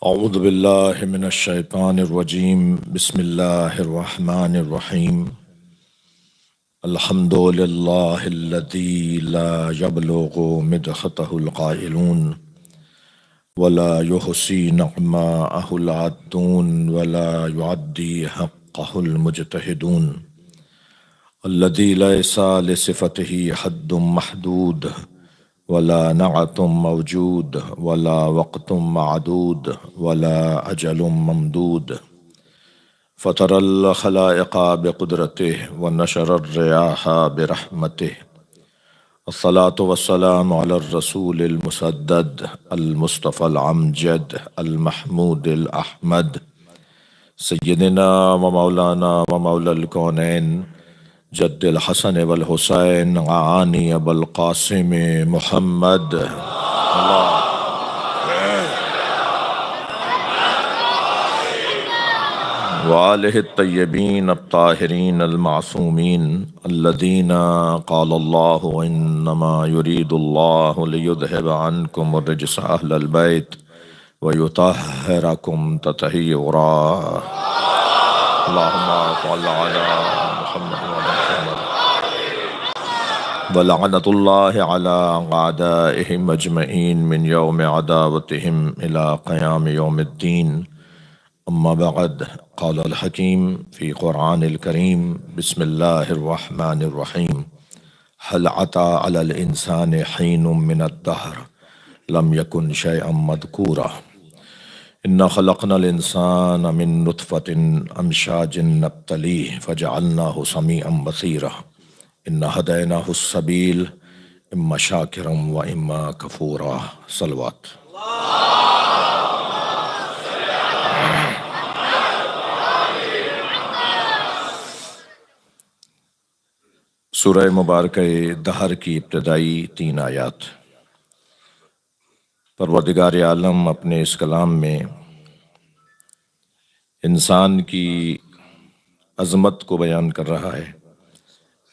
اعوذ باللہ من الشیطان الرجیم بسم اللہ الرحمن الرحیم الحمد للہ الذی لا یبلغ مدحتہ القائلون ولا یحصی نعماءہ العادون ولا یعدی حقہ المجتہدون الذی لیس لصفتہ حد محدود ولا نعت موجود ولا وقت معدود ولا أجل ممدود فطر الخلائق بقدرته ونشر الرياح برحمته الصلاة والسلام على الرسول المسدد المصطفى العمجد المحمود الأحمد سيدنا ومولانا ومولى الكونين جد الحسن والحسين عاني بالقاسم محمد وآله الطيبين الطاهرين المعصومين الذين قال الله إنما يريد الله ليذهب عنكم الرجس أهل البيت ويطهركم تطهيرا اللهم صل على محمد ولعنة الله على أعدائهم أجمعين من يوم عداوتهم إلى قيام يوم الدين أما بعد قال الحكيم في قرآن الكريم بسم الله الرحمن الرحيم هل أتى على الإنسان حين من الدهر لم يكن شيئا مذكورا إنا خلقنا الإنسان من نطفة أمشاج نبتليه فجعلناه سميعا بصيرا إنا هديناه السبيل إما شاكرا وإما كفورا صلوات سورہ مبارکہ دہر کی ابتدائی 3 آیات۔ پروردگار عالم اپنے اس کلام میں انسان کی عظمت کو بیان کر رہا ہے،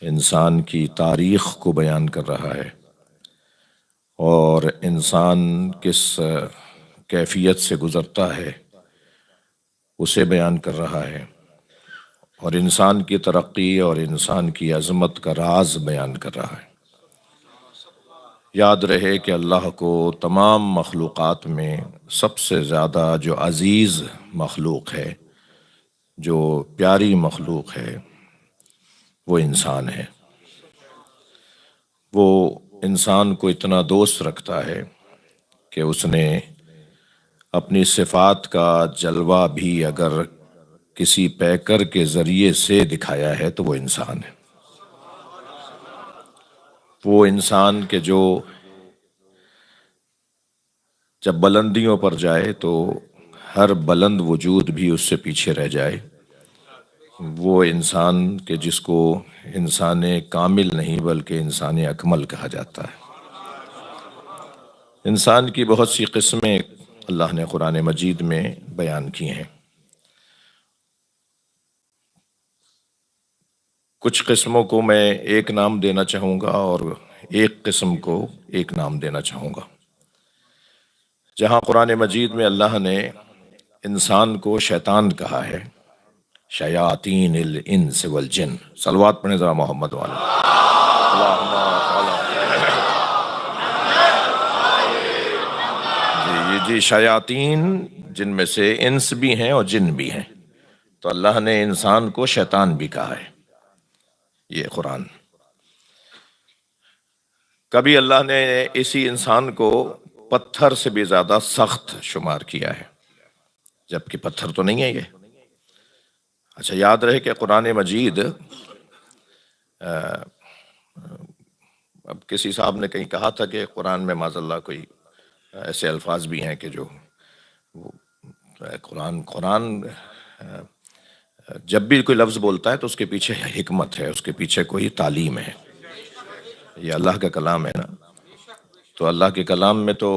انسان کی تاریخ کو بیان کر رہا ہے، اور انسان کس کیفیت سے گزرتا ہے اسے بیان کر رہا ہے، اور انسان کی ترقی اور انسان کی عظمت کا راز بیان کر رہا ہے۔ یاد رہے کہ اللہ کو تمام مخلوقات میں سب سے زیادہ جو عزیز مخلوق ہے، جو پیاری مخلوق ہے، وہ انسان ہے۔ وہ انسان کو اتنا دوست رکھتا ہے کہ اس نے اپنی صفات کا جلوہ بھی اگر کسی پیکر کے ذریعے سے دکھایا ہے تو وہ انسان ہے۔ وہ انسان کے جو جب بلندیوں پر جائے تو ہر بلند وجود بھی اس سے پیچھے رہ جائے، وہ انسان کہ جس کو انسان کامل نہیں بلکہ انسان اکمل کہا جاتا ہے۔ انسان کی بہت سی قسمیں اللہ نے قرآن مجید میں بیان کی ہیں۔ کچھ قسموں کو میں ایک نام دینا چاہوں گا اور ایک قسم کو ایک نام دینا چاہوں گا۔ جہاں قرآن مجید میں اللہ نے انسان کو شیطان کہا ہے، شیاطین الانس والجن، صلوات پڑھیں ذرا محمد والا۔ جی شیاطین جن میں سے انس بھی ہیں اور جن بھی ہیں، تو اللہ نے انسان کو شیطان بھی کہا ہے۔ یہ قرآن کبھی اللہ نے اسی انسان کو پتھر سے بھی زیادہ سخت شمار کیا ہے، جبکہ پتھر تو نہیں ہے یہ۔ اچھا یاد رہے کہ قرآن مجید اب کسی صاحب نے کہیں کہا تھا کہ قرآن میں معاذ اللہ کوئی ایسے الفاظ بھی ہیں کہ جو قرآن جب بھی کوئی لفظ بولتا ہے تو اس کے پیچھے حکمت ہے، اس کے پیچھے کوئی تعلیم ہے۔ یہ اللہ کا کلام ہے نا، تو اللہ کے کلام میں تو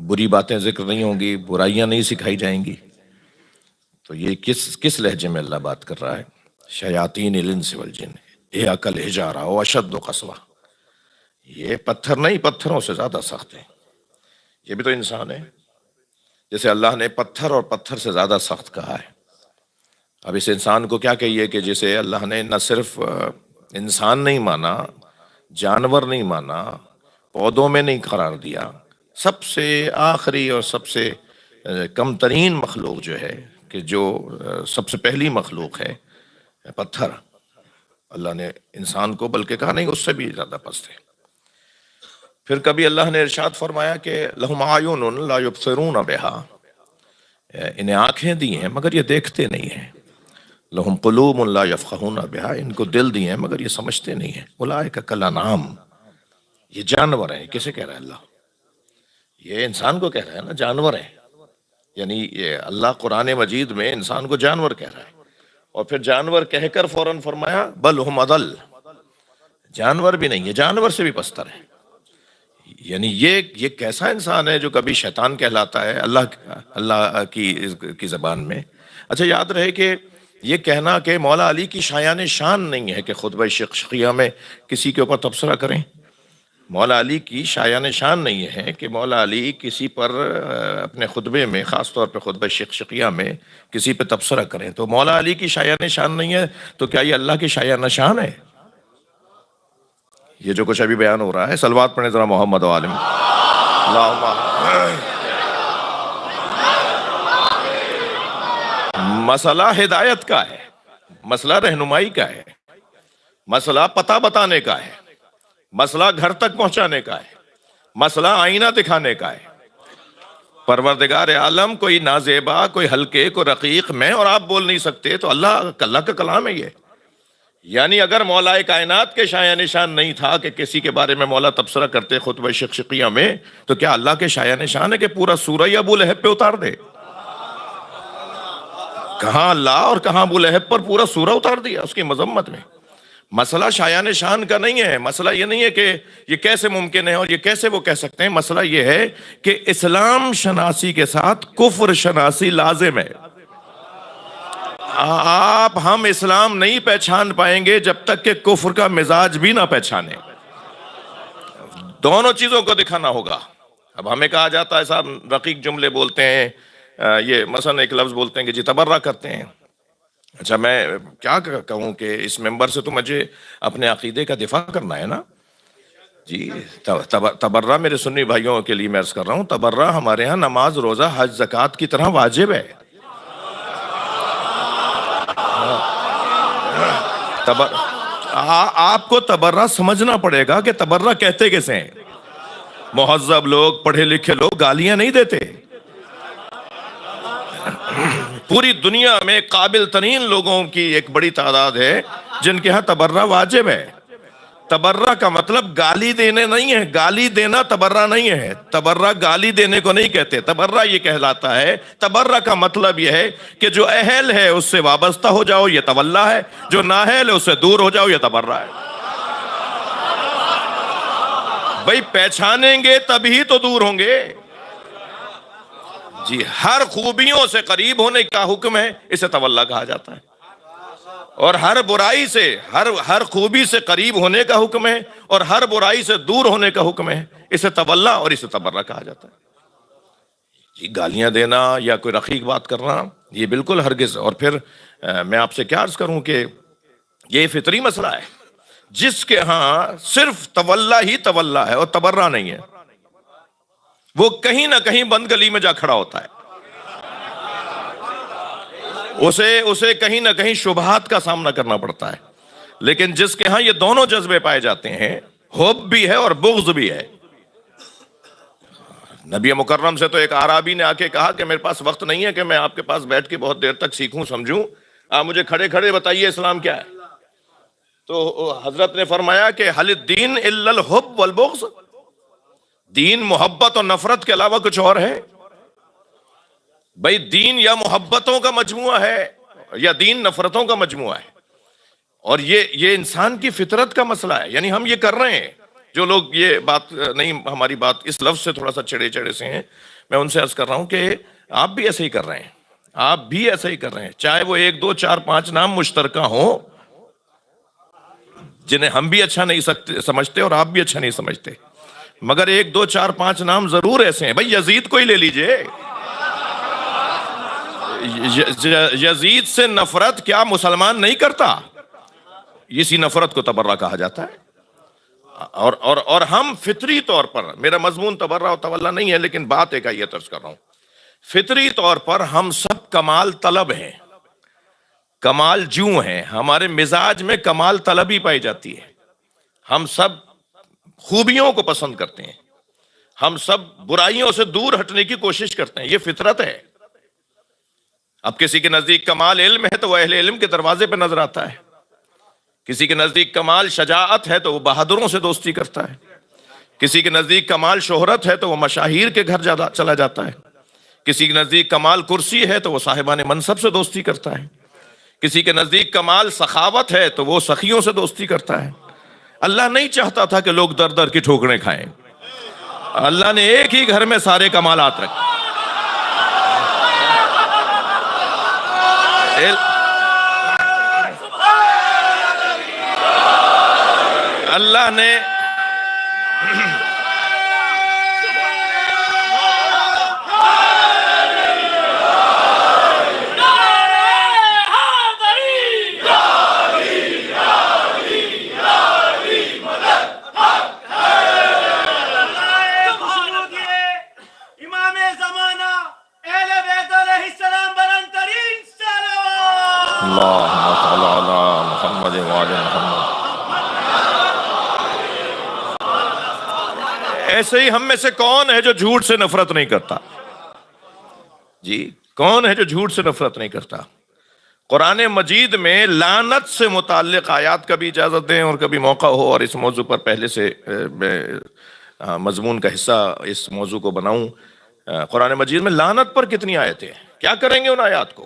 بری باتیں ذکر نہیں ہوں گی، برائیاں نہیں سکھائی جائیں گی۔ تو یہ کس لہجے میں اللہ بات کر رہا ہے؟ شیاطین الانس والجن اے الحجارہ و اشد قسوہ، یہ پتھر نہیں، پتھروں سے زیادہ سخت ہے۔ یہ بھی تو انسان ہے، جیسے اللہ نے پتھر اور پتھر سے زیادہ سخت کہا ہے. اب اس انسان کو کیا کہیے کہ جسے اللہ نے نہ صرف انسان نہیں مانا، جانور نہیں مانا، پودوں میں نہیں قرار دیا، سب سے آخری اور سب سے کم ترین مخلوق جو ہے، کہ جو سب سے پہلی مخلوق ہے، پتھر، اللہ نے انسان کو بلکہ کہا نہیں اس سے بھی زیادہ پست ہے. پھر کبھی اللہ نے ارشاد فرمایا کہ لہم اعین لا یبصرون بہا، انہیں آنکھیں دی ہیں مگر یہ دیکھتے نہیں ہیں. لہم قلوب لا یفقہون بہا، ان کو دل دی ہیں مگر یہ سمجھتے نہیں ہیں. اولئک کالانعام، یہ جانور ہیں. کسے کہہ رہا ہے اللہ؟ یہ انسان کو کہہ رہا ہے نا، جانور ہیں. یعنی یہ اللہ قرآن مجید میں انسان کو جانور کہہ رہا ہے، اور پھر جانور کہہ کر فوراً فرمایا بل ہم اضل، جانور بھی نہیں، یہ جانور سے بھی پستر ہے. یعنی یہ کیسا انسان ہے جو کبھی شیطان کہلاتا ہے اللہ کی زبان میں. اچھا یاد رہے کہ یہ کہنا کہ مولا علی کی شایان شان نہیں ہے کہ خطبہ شقیہ میں کسی کے اوپر تبصرہ کریں. مولا علی کی شایان شان نہیں ہے کہ مولا علی کسی پر اپنے خطبے میں، خاص طور پہ خطبہ شقیہ میں کسی پہ تبصرہ کریں. تو مولا علی کی شایان شان نہیں ہے تو کیا یہ اللہ کی شایان شان ہے؟ یہ جو کچھ ابھی بیان ہو رہا ہے، صلوات پڑھیں ذرا محمد و عالم. مسئلہ ہدایت کا ہے، مسئلہ رہنمائی کا ہے، مسئلہ پتہ بتانے کا ہے، مسئلہ گھر تک پہنچانے کا ہے، مسئلہ آئینہ دکھانے کا ہے. پروردگار عالم کوئی نازیبا، کوئی ہلکے، کوئی رقیق میں اور آپ بول نہیں سکتے، تو اللہ کا کلام ہے یہ. یعنی اگر مولا کائنات کے شایان نشان نہیں تھا کہ کسی کے بارے میں مولا تبصرہ کرتے خطبہ شقیہ میں، تو کیا اللہ کے شایان نشان ہے کہ پورا سورہ ابو لہب پہ اتار دے؟ کہاں اللہ اور کہاں ابو لہب پر پورا سورہ اتار دیا اس کی مذمت میں. مسئلہ شایان شان کا نہیں ہے، مسئلہ یہ نہیں ہے کہ یہ کیسے ممکن ہے اور یہ کیسے وہ کہہ سکتے ہیں. مسئلہ یہ ہے کہ اسلام شناسی کے ساتھ کفر شناسی لازم ہے. ہم اسلام نہیں پہچان پائیں گے جب تک کہ کفر کا مزاج بھی نہ پہچانے. دونوں چیزوں کو دکھانا ہوگا. اب ہمیں کہا جاتا ہے صاحب رقیق جملے بولتے ہیں، یہ مثلا ایک لفظ بولتے ہیں کہ جی تبرہ کرتے ہیں. اچھا میں کیا کہوں کہ اس ممبر سے تو مجھے اپنے عقیدے کا دفاع کرنا ہے نا جی. تبرہ میرے سنی بھائیوں کے لیے میں عرض کر رہا ہوں، تبرہ ہمارے ہاں نماز، روزہ، حج، زکوٰۃ کی طرح واجب ہے. آپ کو تبرہ سمجھنا پڑے گا کہ تبرہ کہتے کیسے ہیں. مہذب لوگ، پڑھے لکھے لوگ گالیاں نہیں دیتے. پوری دنیا میں قابل ترین لوگوں کی ایک بڑی تعداد ہے جن کے ہاں تبرہ واجب ہے. تبرہ کا مطلب گالی دینے نہیں ہے، گالی دینا تبرہ نہیں ہے. تبرہ گالی دینے کو نہیں کہتے. تبرہ یہ کہلاتا ہے، تبرہ کا مطلب یہ ہے کہ جو اہل ہے اس سے وابستہ ہو جاؤ، یہ تولا ہے. جو نااہل ہے اس سے دور ہو جاؤ، یہ تبرہ ہے. بھئی پہچانیں گے تبھی تو دور ہوں گے جی. ہر خوبیوں سے قریب ہونے کا حکم ہے، اسے تولا کہا جاتا ہے. اور ہر برائی سے، ہر خوبی سے قریب ہونے کا حکم ہے، اور ہر برائی سے دور ہونے کا حکم ہے، اسے تولا اور اسے تبرہ کہا جاتا ہے جی. گالیاں دینا یا کوئی رقیق بات کرنا یہ بالکل ہرگز. اور پھر میں آپ سے کیا عرض کروں کہ یہ فطری مسئلہ ہے. جس کے ہاں صرف تولا ہی تولا ہے اور تبرہ نہیں ہے، وہ کہیں نہ کہیں بند گلی میں جا کھڑا ہوتا ہے. اسے کہیں نہ کہیں شبہات کا سامنا کرنا پڑتا ہے. لیکن جس کے ہاں یہ دونوں جذبے پائے جاتے ہیں، حب بھی ہے اور بغض بھی ہے. نبی مکرم سے تو ایک اعرابی نے آ کے کہا کہ میرے پاس وقت نہیں ہے کہ میں آپ کے پاس بیٹھ کے بہت دیر تک سیکھوں سمجھوں، آپ مجھے کھڑے کھڑے بتائیے اسلام کیا ہے. تو حضرت نے فرمایا کہ حل الدین الا الحب والبغض، دین محبت اور نفرت کے علاوہ کچھ اور ہے؟ بھئی دین یا محبتوں کا مجموعہ ہے یا دین نفرتوں کا مجموعہ ہے. اور یہ انسان کی فطرت کا مسئلہ ہے. یعنی ہم یہ کر رہے ہیں، جو لوگ یہ بات نہیں، ہماری بات اس لفظ سے تھوڑا سا چڑے چڑے سے ہیں، میں ان سے عرض کر رہا ہوں کہ آپ بھی ایسے ہی کر رہے ہیں، آپ بھی ایسے ہی کر رہے ہیں. چاہے وہ 1 2 4 5 نام مشترکہ ہوں جنہیں ہم بھی اچھا نہیں سمجھتے اور آپ بھی اچھا نہیں سمجھتے، مگر 1 2 4 5 نام ضرور ایسے ہیں. بھئی یزید کو ہی لے لیجئے، یزید سے نفرت کیا مسلمان نہیں کرتا؟ اسی نفرت کو تبرہ کہا جاتا ہے۔ اور ہم فطری طور پر، میرا مضمون تبرہ و تولا نہیں ہے لیکن بات ایک یہ عرض کر رہا ہوں، فطری طور پر ہم سب کمال طلب ہیں، کمال جو ہیں، ہمارے مزاج میں کمال طلبی پائی جاتی ہے، ہم سب خوبیوں کو پسند کرتے ہیں، ہم سب برائیوں سے دور ہٹنے کی کوشش کرتے ہیں، یہ فطرت ہے۔ اب کسی کے نزدیک کمال علم ہے تو وہ اہل علم کے دروازے پہ نظر آتا ہے، کسی کے نزدیک کمال شجاعت ہے تو وہ بہادروں سے دوستی کرتا ہے، کسی کے نزدیک کمال شہرت ہے تو وہ مشاہیر کے گھر چلا جاتا ہے، کسی کے نزدیک کمال کرسی ہے تو وہ صاحبان منصب سے دوستی کرتا ہے، کسی کے نزدیک کمال سخاوت ہے تو وہ سخیوں سے دوستی کرتا ہے۔ اللہ نہیں چاہتا تھا کہ لوگ در در کی ٹھوکریں کھائیں، اللہ نے ایک ہی گھر میں سارے کمالات رکھے۔ اللہ نے اللہم صلی علی محمد وعلی محمد۔ ایسے ہی ہم میں سے کون ہے جو جھوٹ سے نفرت نہیں کرتا؟ جی کون ہے جو جھوٹ سے نفرت نہیں کرتا؟ قرآن مجید میں لعنت سے متعلق آیات کا بھی اجازت دیں، اور کبھی موقع ہو اور اس موضوع پر پہلے سے مضمون کا حصہ اس موضوع کو بناؤں۔ قرآن مجید میں لعنت پر کتنی آیتیں ہیں، کیا کریں گے ان آیات کو؟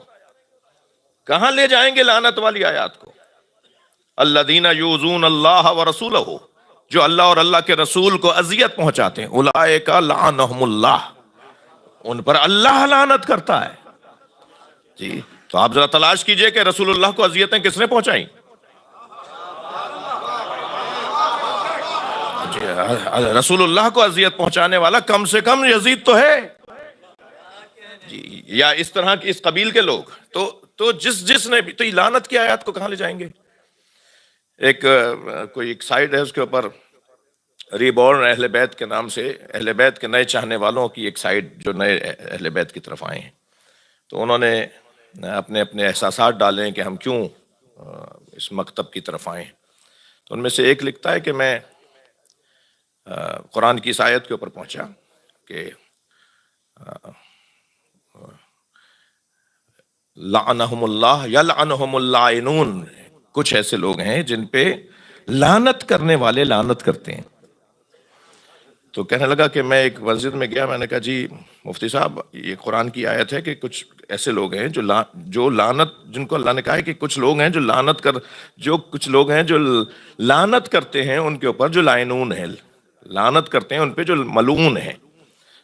کہاں لے جائیں گے لعنت والی آیات کو؟ الذین یؤذون اللہ ورسولہ، جو اللہ اور اللہ کے رسول کو اذیت پہنچاتے ہیں، اولئک لعنہم اللہ، ان پر اللہ لعنت کرتا ہے۔ جی تو آپ ذرا تلاش کیجئے کہ رسول اللہ کو اذیتیں کس نے پہنچائیں؟ رسول اللہ کو اذیت پہنچانے والا کم سے کم یزید تو ہے جی، یا اس طرح کی اس قبیل کے لوگ۔ تو جس نے بھی، تو لعنت کی آیات کو کہاں لے جائیں گے؟ کوئی ایک سائٹ ہے، اس کے اوپر ری بورن اہل بیت کے نام سے، اہل بیت کے نئے چاہنے والوں کی ایک سائٹ جو نئے اہل بیت کی طرف آئے ہیں، تو انہوں نے اپنے احساسات ڈالے کہ ہم کیوں اس مکتب کی طرف آئے ہیں۔ تو ان میں سے ایک لکھتا ہے کہ میں قرآن کی اس آیت کے اوپر پہنچا کہ لعنہم اللہ یلعنہم اللائنون، کچھ ایسے لوگ ہیں جن پہ لعنت کرنے والے لعنت کرتے ہیں۔ تو کہنے لگا کہ میں ایک مسجد میں گیا، میں نے کہا جی مفتی صاحب یہ قرآن کی آیت ہے کہ کچھ ایسے لوگ ہیں جو لعنت، جن کو اللہ نے کہا ہے کہ کچھ لوگ ہیں جو کچھ لوگ ہیں جو لعنت کرتے ہیں ان کے اوپر، جو لائنون ہیں، لعنت کرتے ہیں ان پہ جو ملعون ہیں۔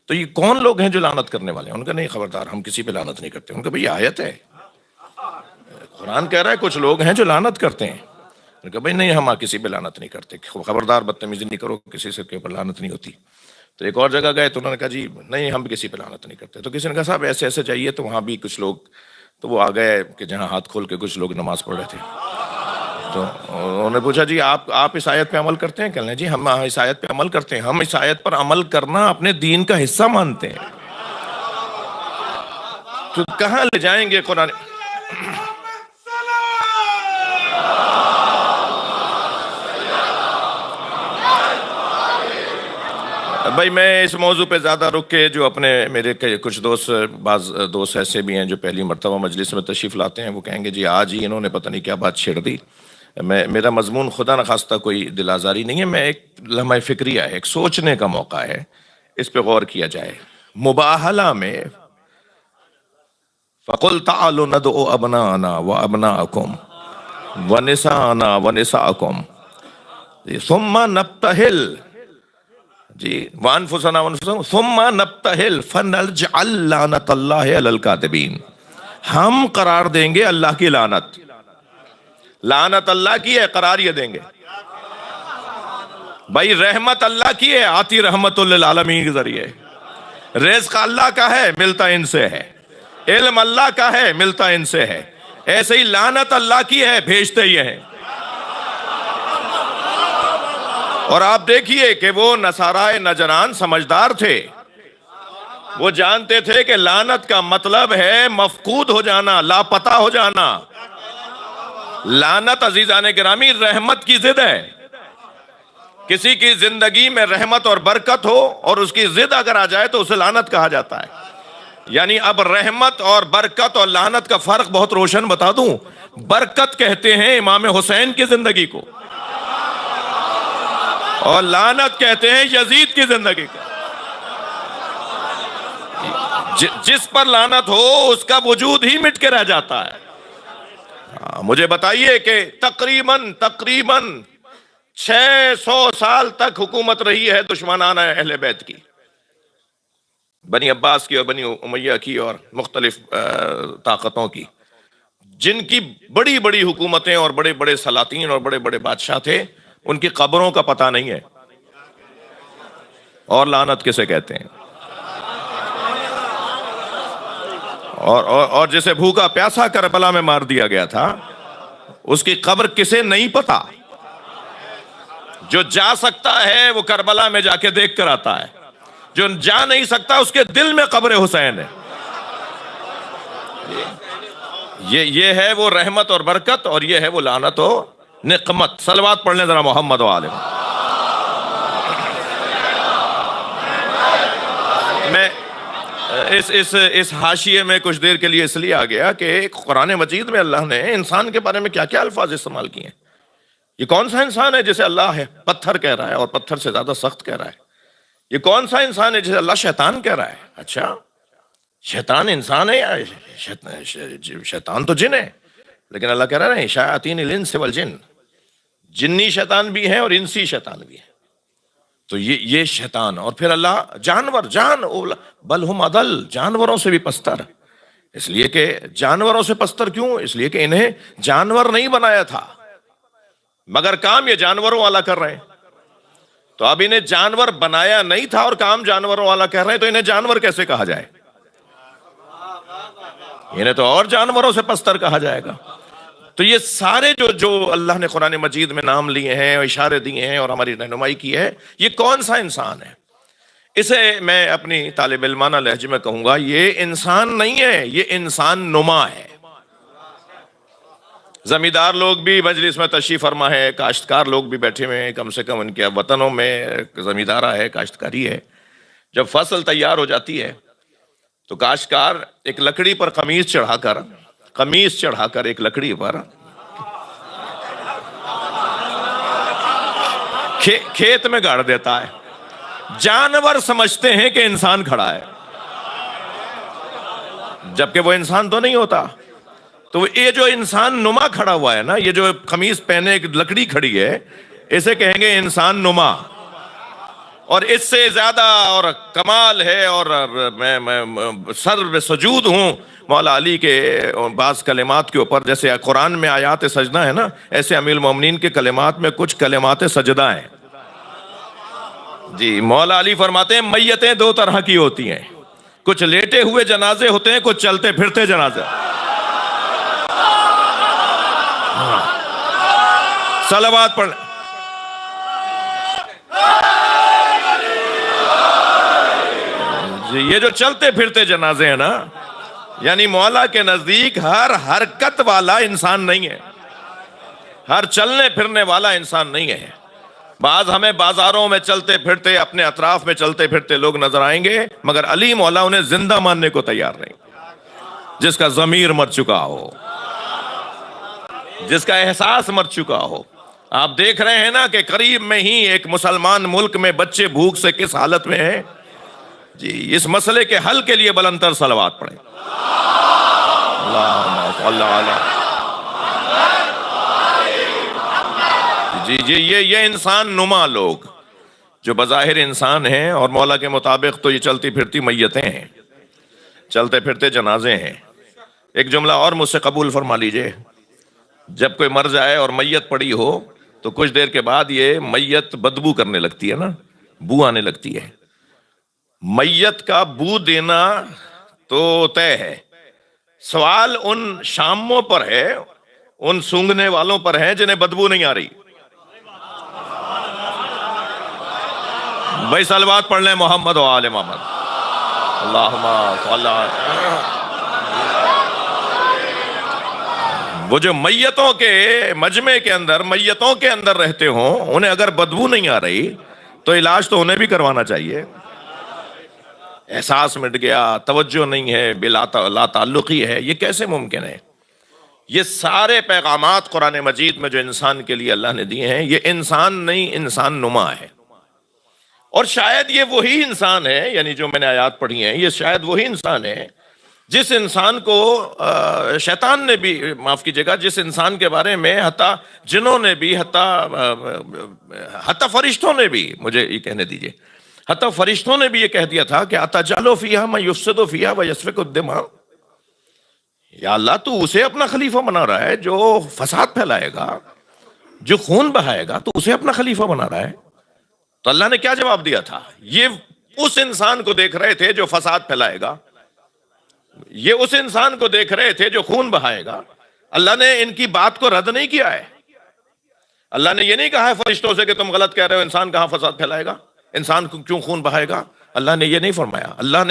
تو یہ کون لوگ ہیں جو لعنت کرنے والے ہیں؟ ان کا نہیں، خبردار ہم کسی پہ لعنت نہیں کرتے۔ ان کا بھئی یہ آیت ہے، قرآن کہہ رہا ہے کچھ لوگ ہیں جو لعنت کرتے ہیں۔ ان کا بھئی نہیں، ہم کسی پہ لعنت نہیں کرتے، خبردار بدتمیزی نہیں کرو، کسی سے کے اوپر لعنت نہیں ہوتی۔ تو ایک اور جگہ گئے تو انہوں نے کہا جی نہیں ہم کسی پہ لعنت نہیں کرتے۔ تو کسی نے کہا صاحب ایسے ایسے چاہیے، تو وہاں بھی کچھ لوگ، تو وہ آ گئے کہ جہاں ہاتھ کھول کے کچھ لوگ نماز پڑھ رہے تھے۔ تو انہوں نے پوچھا جی آپ اس آیت پہ عمل کرتے ہیں؟ کہنے لیں جی ہم اس آیت پہ عمل کرتے ہیں، ہم اس آیت پر عمل کرنا اپنے دین کا حصہ مانتے ہیں۔ تو کہاں لے جائیں گے قرآن؟ بھائی میں اس موضوع پہ زیادہ رک کے، جو میرے کچھ بعض دوست ایسے بھی ہیں جو پہلی مرتبہ مجلس میں تشریف لاتے ہیں، وہ کہیں گے جی آج ہی انہوں نے پتہ نہیں کیا بات چھیڑ دی۔ میرا مضمون خدا نخواستہ کوئی دل آزاری نہیں ہے، میں ایک لمحہ فکریہ ہے، ایک سوچنے کا موقع ہے، اس پہ غور کیا جائے۔ مباہلہ میں فَقُلْ تَعَالُوا نَدْعُ أَبْنَاءَنَا وَأَبْنَاءَكُمْ وَنِسَاءَنَا وَنِسَاءَكُمْ ثُمَّ نَبْتَهِلْ جی وَأَنفُسَنَا وَأَنفُسَكُمْ ثُمَّ نَبْتَهِلْ فَنَجْعَلْ لَعْنَتَ اللَّهِ عَلَى الْكَاذِبِينَ، ہم قرار دیں گے اللہ کی لعنت، لعنت اللہ کی ہے، قرار یہ دیں گے۔ بھائی رحمت اللہ کی ہے، آتی رحمت للعالمین کے ذریعے، رزق اللہ کا ہے، ملتا ان سے ہے، علم اللہ کا ہے، ملتا ان سے ہے، ایسے ہی لعنت اللہ کی ہے، بھیجتے یہ ہیں۔ اور آپ دیکھیے کہ وہ نصارائے نجران سمجھدار تھے، وہ جانتے تھے کہ لعنت کا مطلب ہے مفقود ہو جانا، لاپتہ ہو جانا۔ لعنت عزیزان گرامی رحمت کی ضد ہے۔ کسی کی زندگی میں رحمت اور برکت ہو اور اس کی ضد اگر آ جائے تو اسے لعنت کہا جاتا ہے۔ یعنی اب رحمت اور برکت اور لعنت کا فرق بہت روشن بتا دوں۔ برکت کہتے ہیں امام حسین کی زندگی کو، اور لعنت کہتے ہیں یزید کی زندگی کو۔ جس پر لعنت ہو اس کا وجود ہی مٹ کے رہ جاتا ہے۔ مجھے بتائیے کہ تقریباً 600 سال تک حکومت رہی ہے دشمنان اہل بیت کی، بنی عباس کی اور بنی امیہ کی اور مختلف طاقتوں کی، جن کی بڑی بڑی حکومتیں اور بڑے بڑے سلاطین اور بڑے بڑے بادشاہ تھے، ان کی قبروں کا پتہ نہیں ہے۔ اور لعنت کسے کہتے ہیں؟ اور جسے بھوکا پیاسا کربلا میں مار دیا گیا تھا، اس کی قبر کسے نہیں پتا؟ جو جا سکتا ہے وہ کربلا میں جا کے دیکھ کر آتا ہے، جو جا نہیں سکتا اس کے دل میں قبر حسین ہے۔ یہ ہے وہ رحمت اور برکت، اور یہ ہے وہ لعنت و نقمت۔ صلوات پڑھ لیں ذرا محمد و آل محمد۔ میں اس حاشیے میں کچھ دیر کے لیے اس لیے آ گیا کہ قرآن مجید میں اللہ نے انسان کے بارے میں کیا کیا الفاظ استعمال کیے ہیں۔ یہ کون سا انسان ہے جسے اللہ ہے پتھر کہہ رہا ہے اور پتھر سے زیادہ سخت کہہ رہا ہے؟ یہ کون سا انسان ہے جسے اللہ شیطان کہہ رہا ہے؟ اچھا، شیطان انسان ہے یا شیطان تو جن ہے؟ لیکن اللہ کہہ رہا ہے شیاطین الانس والجن، جنی شیطان بھی ہیں اور انسی شیطان بھی ہیں۔ تو یہ شیطان، اور پھر اللہ بل ہم اضل، جانوروں سے بھی پستر۔ اس لیے کہ جانوروں سے پستر کیوں؟ اس لیے کہ انہیں جانور نہیں بنایا تھا، مگر کام یہ جانوروں والا کر رہے ہیں۔ تو اب انہیں جانور بنایا نہیں تھا اور کام جانوروں والا کر رہے ہیں، تو انہیں جانور کیسے کہا جائے؟ انہیں تو اور جانوروں سے پستر کہا جائے گا۔ تو یہ سارے جو اللہ نے قرآن مجید میں نام لیے ہیں اور اشارے دیے ہیں اور ہماری رہنمائی کی ہے، یہ کون سا انسان ہے؟ اسے میں اپنی طالب علمانہ لہجے میں کہوں گا، یہ انسان نہیں ہے، یہ انسان نما ہے۔ زمیندار لوگ بھی مجلس میں تشریف فرما ہے، کاشتکار لوگ بھی بیٹھے ہوئے ہیں، کم سے کم ان کے وطنوں میں زمیندارہ ہے، کاشتکاری ہے۔ جب فصل تیار ہو جاتی ہے تو کاشتکار ایک لکڑی پر قمیص چڑھا کر ایک لکڑی پر کھیت میں گاڑ دیتا ہے۔ جانور سمجھتے ہیں کہ انسان کھڑا ہے، جبکہ وہ انسان تو نہیں ہوتا۔ تو یہ جو انسان نما کھڑا ہوا ہے نا، یہ جو قمیص پہنے ایک لکڑی کھڑی ہے، اسے کہیں گے انسان نما۔ اور اس سے زیادہ اور کمال ہے، اور میں سر سجود ہوں مولا علی کے بعض کلمات کے اوپر، جیسے قرآن میں آیات سجدہ ہے نا، ایسے امیر المومنین کے کلمات میں کچھ کلمات سجدہ ہیں۔ جی، مولا علی فرماتے ہیں میتیں دو طرح کی ہوتی ہیں، کچھ لیٹے ہوئے جنازے ہوتے ہیں، کچھ چلتے پھرتے جنازے۔ صلوات پڑھ۔ جی، یہ جو چلتے پھرتے جنازے ہیں نا، یعنی مولا کے نزدیک ہر حرکت والا انسان نہیں ہے، ہر چلنے پھرنے والا انسان نہیں ہے۔ بعض ہمیں بازاروں میں چلتے پھرتے، اپنے اطراف میں چلتے پھرتے لوگ نظر آئیں گے، مگر علی مولا انہیں زندہ ماننے کو تیار نہیں، جس کا ضمیر مر چکا ہو، جس کا احساس مر چکا ہو۔ آپ دیکھ رہے ہیں نا کہ قریب میں ہی ایک مسلمان ملک میں بچے بھوک سے کس حالت میں ہیں۔ جی، اس مسئلے کے حل کے لیے بلندر صلوات پڑھیں۔ جی، یہ انسان نما لوگ جو بظاہر انسان ہیں، اور مولا کے مطابق تو یہ چلتی پھرتی میتیں ہیں، چلتے پھرتے جنازے ہیں۔ ایک جملہ اور مجھ سے قبول فرما لیجئے، جب کوئی مر جائے اور میت پڑی ہو تو کچھ دیر کے بعد یہ میت بدبو کرنے لگتی ہے نا، بو آنے لگتی ہے۔ میت کا بو دینا تو طے ہے، سوال ان شاموں پر ہے، ان سونگنے والوں پر ہے جنہیں بدبو نہیں آ رہی. بھائی صلوات پڑھ لیں محمد و آل محمد. اللہم صل علی. وہ جو میتوں کے مجمع کے اندر، میتوں کے اندر رہتے ہوں، انہیں اگر بدبو نہیں آ رہی تو علاج تو انہیں بھی کروانا چاہیے. احساس مٹ گیا، توجہ نہیں ہے، بلا تعلقی ہے، یہ کیسے ممکن ہے؟ یہ سارے پیغامات قرآن مجید میں جو انسان کے لیے اللہ نے دیے ہیں، یہ انسان نہیں، انسان نما ہے. اور شاید یہ وہی انسان ہے، یعنی جو میں نے آیات پڑھی ہیں، یہ شاید وہی انسان ہے جس انسان کو شیطان نے بھی، معاف کیجئے گا، جس انسان کے بارے میں حتیٰ جنوں نے بھی، حتیٰ فرشتوں نے بھی، مجھے یہ کہنے دیجئے، حتیٰ فرشتوں نے بھی یہ کہہ دیا تھا کہ اتجعل فیہا من یفسد فیہا ویسفک الدماء. یا اللہ تو اسے اپنا خلیفہ بنا رہا ہے جو فساد پھیلائے گا، جو خون بہائے گا، تو اسے اپنا خلیفہ بنا رہا ہے. تو اللہ نے کیا جواب دیا تھا؟ یہ اس انسان کو دیکھ رہے تھے جو فساد پھیلائے گا، یہ اس انسان کو دیکھ رہے تھے جو خون بہائے گا. اللہ نے ان کی بات کو رد نہیں کیا ہے. اللہ نے یہ نہیں کہا ہے فرشتوں سے کہ تم غلط کہہ رہے ہو، انسان کہاں فساد پھیلائے گا، انسان کیوں خون بہائے گا. اللہ نے یہ نہیں فرمایا. اللہ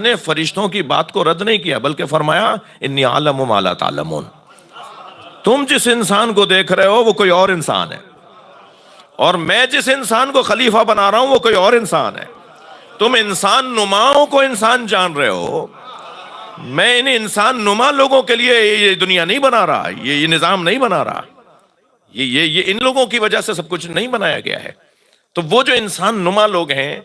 نے فرشتوں کی بات کو رد نہیں کیا، بلکہ فرمایا انی اعلم ما لا تعلمون. تم جس انسان کو دیکھ رہے ہو وہ کوئی اور انسان ہے، اور میں جس انسان کو خلیفہ بنا رہا ہوں وہ کوئی اور انسان ہے. تم انسان نماؤں کو انسان جان رہے ہو، میں ان انسان نما لوگوں کے لیے یہ دنیا نہیں بنا رہا، یہ نظام نہیں بنا رہا، یہ ان لوگوں کی وجہ سے سب کچھ نہیں بنایا گیا ہے. تو وہ جو انسان نما لوگ ہیں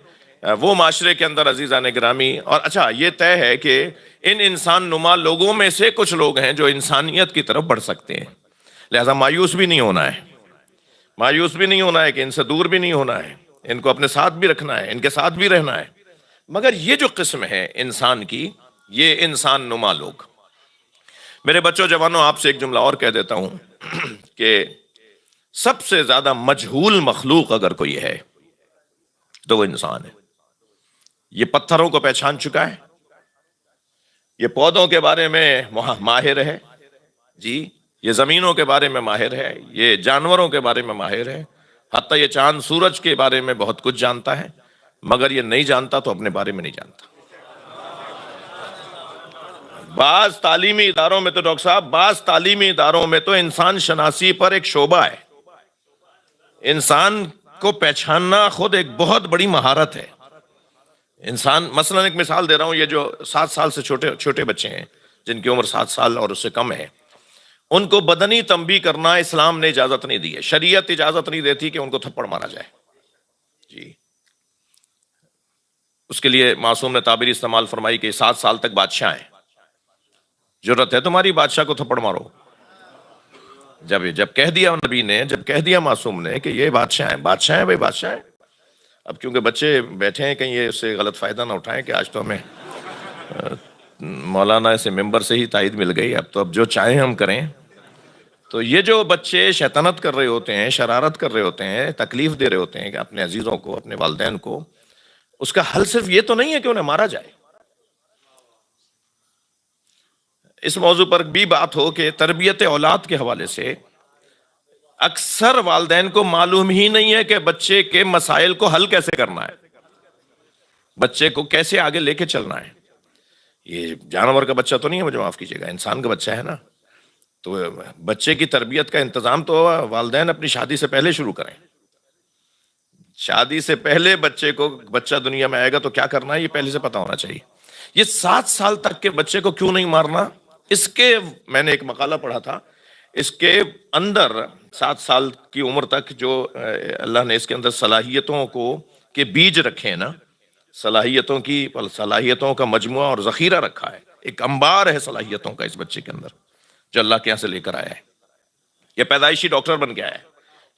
وہ معاشرے کے اندر عزیزان گرامی، اور اچھا یہ طے ہے کہ ان انسان نما لوگوں میں سے کچھ لوگ ہیں جو انسانیت کی طرف بڑھ سکتے ہیں. لہذا مایوس بھی نہیں ہونا ہے، مایوس بھی نہیں ہونا ہے کہ ان سے دور بھی نہیں ہونا ہے، ان کو اپنے ساتھ بھی رکھنا ہے، ان کے ساتھ بھی رہنا ہے. مگر یہ جو قسم ہے انسان کی، یہ انسان نما لوگ. میرے بچوں جوانوں، آپ سے ایک جملہ اور کہہ دیتا ہوں کہ سب سے زیادہ مجہول مخلوق اگر کوئی ہے تو وہ انسان ہے. یہ پتھروں کو پہچان چکا ہے، یہ پودوں کے بارے میں ماہر ہے، جی یہ زمینوں کے بارے میں ماہر ہے، یہ جانوروں کے بارے میں ماہر ہے، حتیٰ یہ چاند سورج کے بارے میں بہت کچھ جانتا ہے. مگر یہ نہیں جانتا تو اپنے بارے میں نہیں جانتا. بعض تعلیمی اداروں میں تو ڈاکٹر صاحب، بعض تعلیمی اداروں میں تو انسان شناسی پر ایک شعبہ ہے. انسان کو پہچاننا خود ایک بہت بڑی مہارت ہے. انسان، مثلا ایک مثال دے رہا ہوں، یہ جو 7 سال سے چھوٹے بچے ہیں، جن کی عمر 7 سال اور اس سے کم ہے، ان کو بدنی تنبیہ کرنا اسلام نے اجازت نہیں دی ہے. شریعت اجازت نہیں دیتی کہ ان کو تھپڑ مارا جائے. جی اس کے لیے معصوم نے تعبیر استعمال فرمائی کہ 7 سال تک بادشاہ ہیں، ضرورت ہے تمہاری بادشاہ کو تھپڑ مارو. جب کہہ دیا نبی نے، جب کہہ دیا معصوم نے کہ یہ بادشاہ ہیں بھائی، بادشاہ ہیں. اب کیونکہ بچے بیٹھے ہیں، کہیں یہ اس سے غلط فائدہ نہ اٹھائیں کہ آج تو ہمیں مولانا سے ممبر سے ہی تائید مل گئی، اب جو چاہیں ہم کریں. تو یہ جو بچے شیطنت کر رہے ہوتے ہیں، شرارت کر رہے ہوتے ہیں، تکلیف دے رہے ہوتے ہیں کہ اپنے عزیزوں کو، اپنے والدین کو، اس کا حل صرف یہ تو نہیں ہے کہ انہیں مارا جائے. اس موضوع پر بھی بات ہو کہ تربیت اولاد کے حوالے سے اکثر والدین کو معلوم ہی نہیں ہے کہ بچے کے مسائل کو حل کیسے کرنا ہے، بچے کو کیسے آگے لے کے چلنا ہے. یہ جانور کا بچہ تو نہیں ہے، مجھے معاف کیجیے گا، انسان کا بچہ ہے نا. تو بچے کی تربیت کا انتظام تو والدین اپنی شادی سے پہلے شروع کریں. شادی سے پہلے بچہ دنیا میں آئے گا تو کیا کرنا ہے یہ پہلے سے پتا ہونا چاہیے. یہ 7 سال تک کے بچے کو کیوں نہیں مارنا، اس کے میں نے ایک مقالہ پڑھا تھا، اس کے اندر 7 سال کی عمر تک جو اللہ نے اس کے اندر صلاحیتوں کے بیج رکھے ہیں نا، صلاحیتوں کا مجموعہ اور ذخیرہ رکھا ہے. ایک انبار ہے صلاحیتوں کا اس بچے کے اندر جو اللہ کے یہاں سے لے کر آیا ہے. یہ پیدائشی ڈاکٹر بن کے آیا ہے،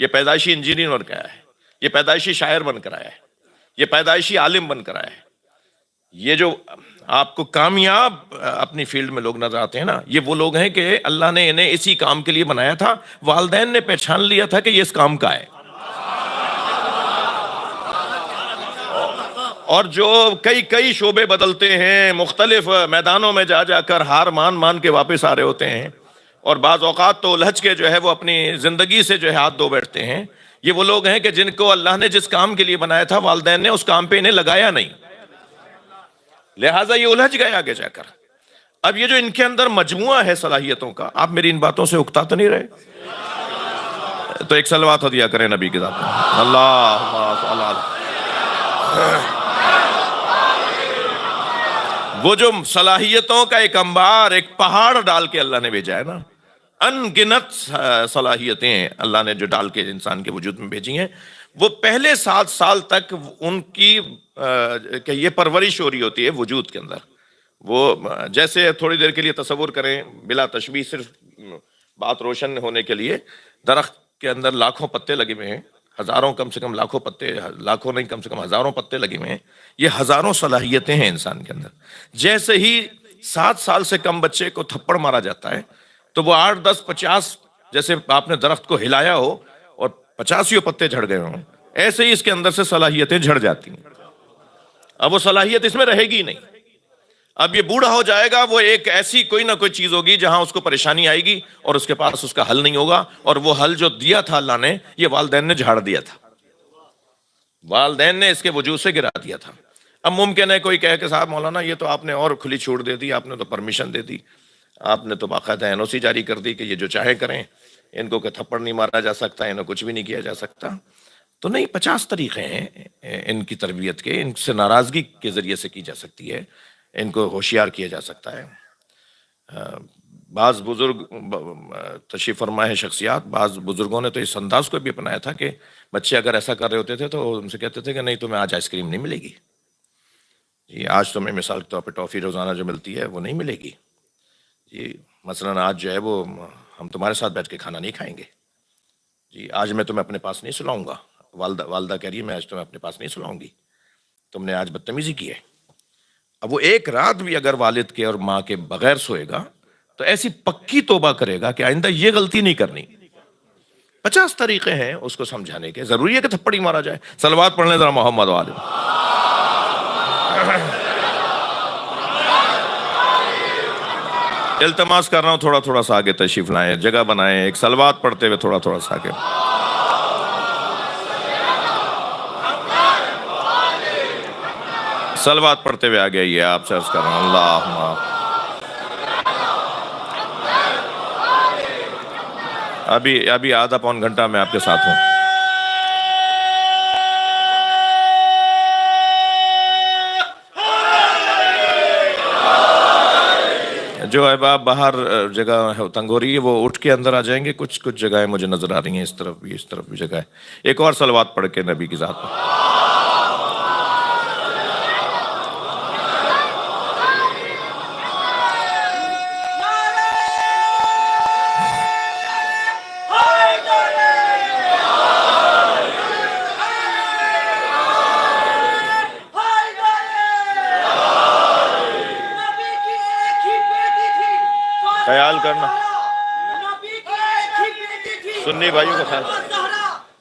یہ پیدائشی انجینئر بن کے آیا ہے، یہ پیدائشی شاعر بن کر آیا ہے، یہ پیدائشی عالم بن کر آیا ہے. یہ جو آپ کو کامیاب اپنی فیلڈ میں لوگ نظر آتے ہیں نا، یہ وہ لوگ ہیں کہ اللہ نے انہیں اسی کام کے لیے بنایا تھا. والدین نے پہچان لیا تھا کہ یہ اس کام کا ہے، اور جو کئی کئی شعبے بدلتے ہیں، مختلف میدانوں میں جا جا کر ہار مان مان کے واپس آ رہے ہوتے ہیں، اور بعض اوقات تو الجھ کے جو ہے وہ اپنی زندگی سے جو ہے ہاتھ دھو بیٹھتے ہیں، یہ وہ لوگ ہیں کہ جن کو اللہ نے جس کام کے لیے بنایا تھا والدین نے اس کام پہ انہیں لگایا نہیں، لہٰذا یہ الجھ گئے آگے جا کر۔ اب یہ جو ان کے اندر مجموعہ ہے صلاحیتوں کا، آپ میری ان باتوں سے اکتا تو نہیں رہے؟ تو ایک صلوات ہدیہ کریں نبی کے ذات میں، اللہ۔ وہ جو صلاحیتوں کا ایک انبار، ایک پہاڑ ڈال کے اللہ نے بھیجا ہے نا، ان گنت صلاحیتیں اللہ نے جو ڈال کے انسان کے وجود میں بھیجی ہیں، وہ پہلے 7 سال تک ان کی کہ یہ پرورش ہو رہی ہوتی ہے وجود کے اندر۔ وہ جیسے تھوڑی دیر کے لیے تصور کریں، بلا تشبیہ، صرف بات روشن ہونے کے لیے، درخت کے اندر لاکھوں پتے لگے ہوئے ہیں، ہزاروں، کم سے کم لاکھوں پتے، لاکھوں نہیں کم سے کم ہزاروں پتے لگے ہوئے ہیں، یہ ہزاروں صلاحیتیں ہیں انسان کے اندر۔ جیسے ہی 7 سال سے کم بچے کو تھپڑ مارا جاتا ہے تو وہ 8، 10، 50، جیسے آپ نے درخت کو ہلایا ہو اور 85 پتے جھڑ گئے ہوں، ایسے ہی اس کے اندر سے صلاحیتیں جھڑ جاتی ہیں۔ اب وہ صلاحیت اس میں رہے گی نہیں۔ اب یہ بوڑھا ہو جائے گا، وہ ایک ایسی کوئی نہ کوئی چیز ہوگی جہاں اس کو پریشانی آئے گی اور اس کے پاس اس کا حل نہیں ہوگا، اور وہ حل جو دیا تھا اللہ نے، یہ والدین نے جھاڑ دیا تھا، والدین نے اس کے وجود سے گرا دیا تھا۔ اب ممکن ہے کوئی کہے کہ صاحب مولانا یہ تو آپ نے اور کھلی چھوٹ دے دی، آپ نے تو پرمیشن دے دی، آپ نے تو باقاعدہ NOC جاری کر دی کہ یہ جو چاہے کریں، ان کو کہ تھپڑ نہیں مارا جا سکتا، انہیں کچھ بھی نہیں کیا جا سکتا۔ تو نہیں، 50 طریقے ہیں ان کی تربیت کے، ان سے ناراضگی کے ذریعے سے کی جا سکتی ہے، ان کو ہوشیار کیا جا سکتا ہے۔ بعض بزرگ تشریف فرما ہے شخصیات، بعض بزرگوں نے تو اس انداز کو بھی اپنایا تھا کہ بچے اگر ایسا کر رہے ہوتے تھے تو ان سے کہتے تھے کہ نہیں تمہیں آج آئس کریم نہیں ملے گی جی، آج تمہیں مثال کے طور پہ ٹافی روزانہ جو ملتی ہے وہ نہیں ملے گی جی، مثلاً آج جو ہے وہ ہم تمہارے ساتھ بیٹھ کے کھانا نہیں کھائیں گے جی، آج میں تمہیں اپنے پاس نہیں سلاؤں گا، والدہ کہہ رہی ہے میں آج تمہیں اپنے پاس نہیں سلاؤں گی، تم نے آج بدتمیزی کی ہے۔ اب وہ ایک رات بھی اگر والد کے اور ماں کے بغیر سوئے گا تو ایسی پکی توبہ کرے گا کہ آئندہ یہ غلطی نہیں کرنی۔ 50 طریقے ہیں اس کو سمجھانے کے، ضروری ہے کہ تھپڑ ہی مارا جائے؟ صلوات پڑھ لیں ذرا محمد والے۔ التماس کر رہا ہوں تھوڑا تھوڑا سا آگے تشریف لائیں، جگہ بنائیں، ایک صلوات پڑھتے ہوئے تھوڑا تھوڑا سا آگے۔ صلوات پڑھتے ہوئے آگے آئیے، آپ سے عرض کر رہا ہوں اللہم۔ ابھی آدھا پون گھنٹہ میں آپ کے ساتھ ہوں۔ جو احباب باہر جگہ تنگ ہو رہی ہے وہ اٹھ کے اندر آ جائیں گے، کچھ جگہیں مجھے نظر آ رہی ہیں، اس طرف بھی جگہ ہے۔ ایک اور صلوات پڑھ کے نبی کی ذات میں۔ خیال کرنا سنی بھائیوں کا خیال،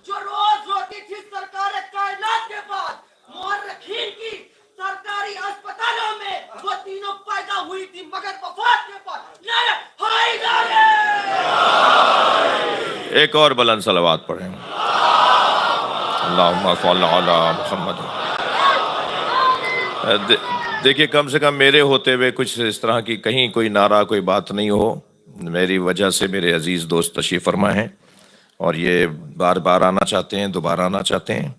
جو روز روتی تھی سرکار کائنات کے بعد، مورخین کی سرکاری اسپتالوں میں وہ تینوں پیدا ہوئی تھی، مگر وفات کے بعد ایک اور بلند صلوات پڑھیں۔ اللہم صل علی محمد۔ دیکھیے کم سے کم میرے ہوتے ہوئے کچھ اس طرح کی کہیں کوئی نعرہ کوئی بات نہیں ہو، میری وجہ سے میرے عزیز دوست تشریف فرما ہیں اور یہ بار بار آنا چاہتے ہیں، دوبارہ آنا چاہتے ہیں،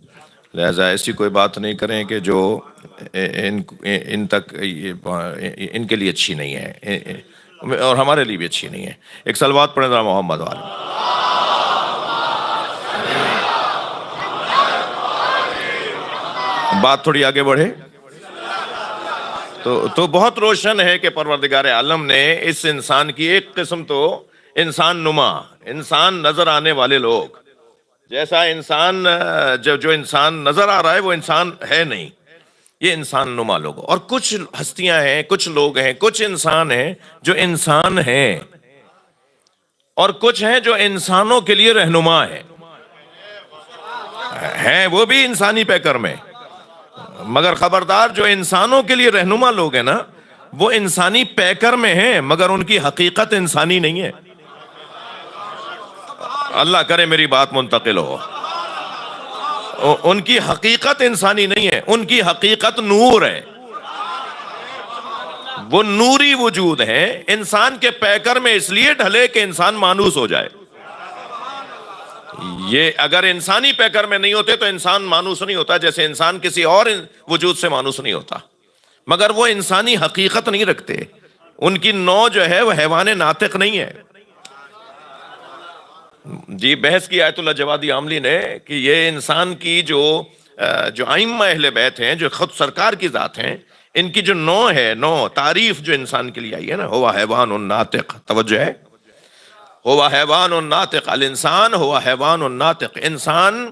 لہذا ایسی کوئی بات نہیں کریں کہ جو ان تک ان کے لیے اچھی نہیں ہے اور ہمارے لیے بھی اچھی نہیں ہے۔ ایک صلوات پڑھیں ذرا محمد والے۔ بات تھوڑی آگے بڑھے تو بہت روشن ہے کہ پروردگار عالم نے اس انسان کی ایک قسم تو انسان نما، انسان نظر آنے والے لوگ، جیسا انسان جو انسان نظر آ رہا ہے وہ انسان ہے نہیں، یہ انسان نما لوگ، اور کچھ ہستیاں ہیں، کچھ لوگ ہیں، کچھ انسان ہیں جو انسان ہیں، اور کچھ ہیں جو انسانوں کے لیے رہنما ہیں وہ بھی انسانی پیکر میں، مگر خبردار جو انسانوں کے لیے رہنما لوگ ہیں نا وہ انسانی پیکر میں ہیں مگر ان کی حقیقت انسانی نہیں ہے. اللہ کرے میری بات منتقل ہو. ان کی حقیقت انسانی نہیں ہے، ان کی حقیقت نور ہے، وہ نوری وجود ہے. انسان کے پیکر میں اس لیے ڈھلے کہ انسان مانوس ہو جائے. یہ اگر انسانی پیکر میں نہیں ہوتے تو انسان مانوس نہیں ہوتا، جیسے انسان کسی اور وجود سے مانوس نہیں ہوتا. مگر وہ انسانی حقیقت نہیں رکھتے، ان کی نوع جو ہے وہ حیوان ناطق نہیں ہے. جی بحث کی آیت اللہ جوادی عاملی نے کہ یہ انسان کی جو ائمہ اہل بیت ہیں، جو خود سرکار کی ذات ہیں، ان کی جو نوع ہے، نوع تعریف جو انسان کے لیے آئی ہے نا، ہوا حیوان الناطق. توجہ ہے، ہوا حیوان الناطق. الانسان ہوا حیوان الناطق. انسان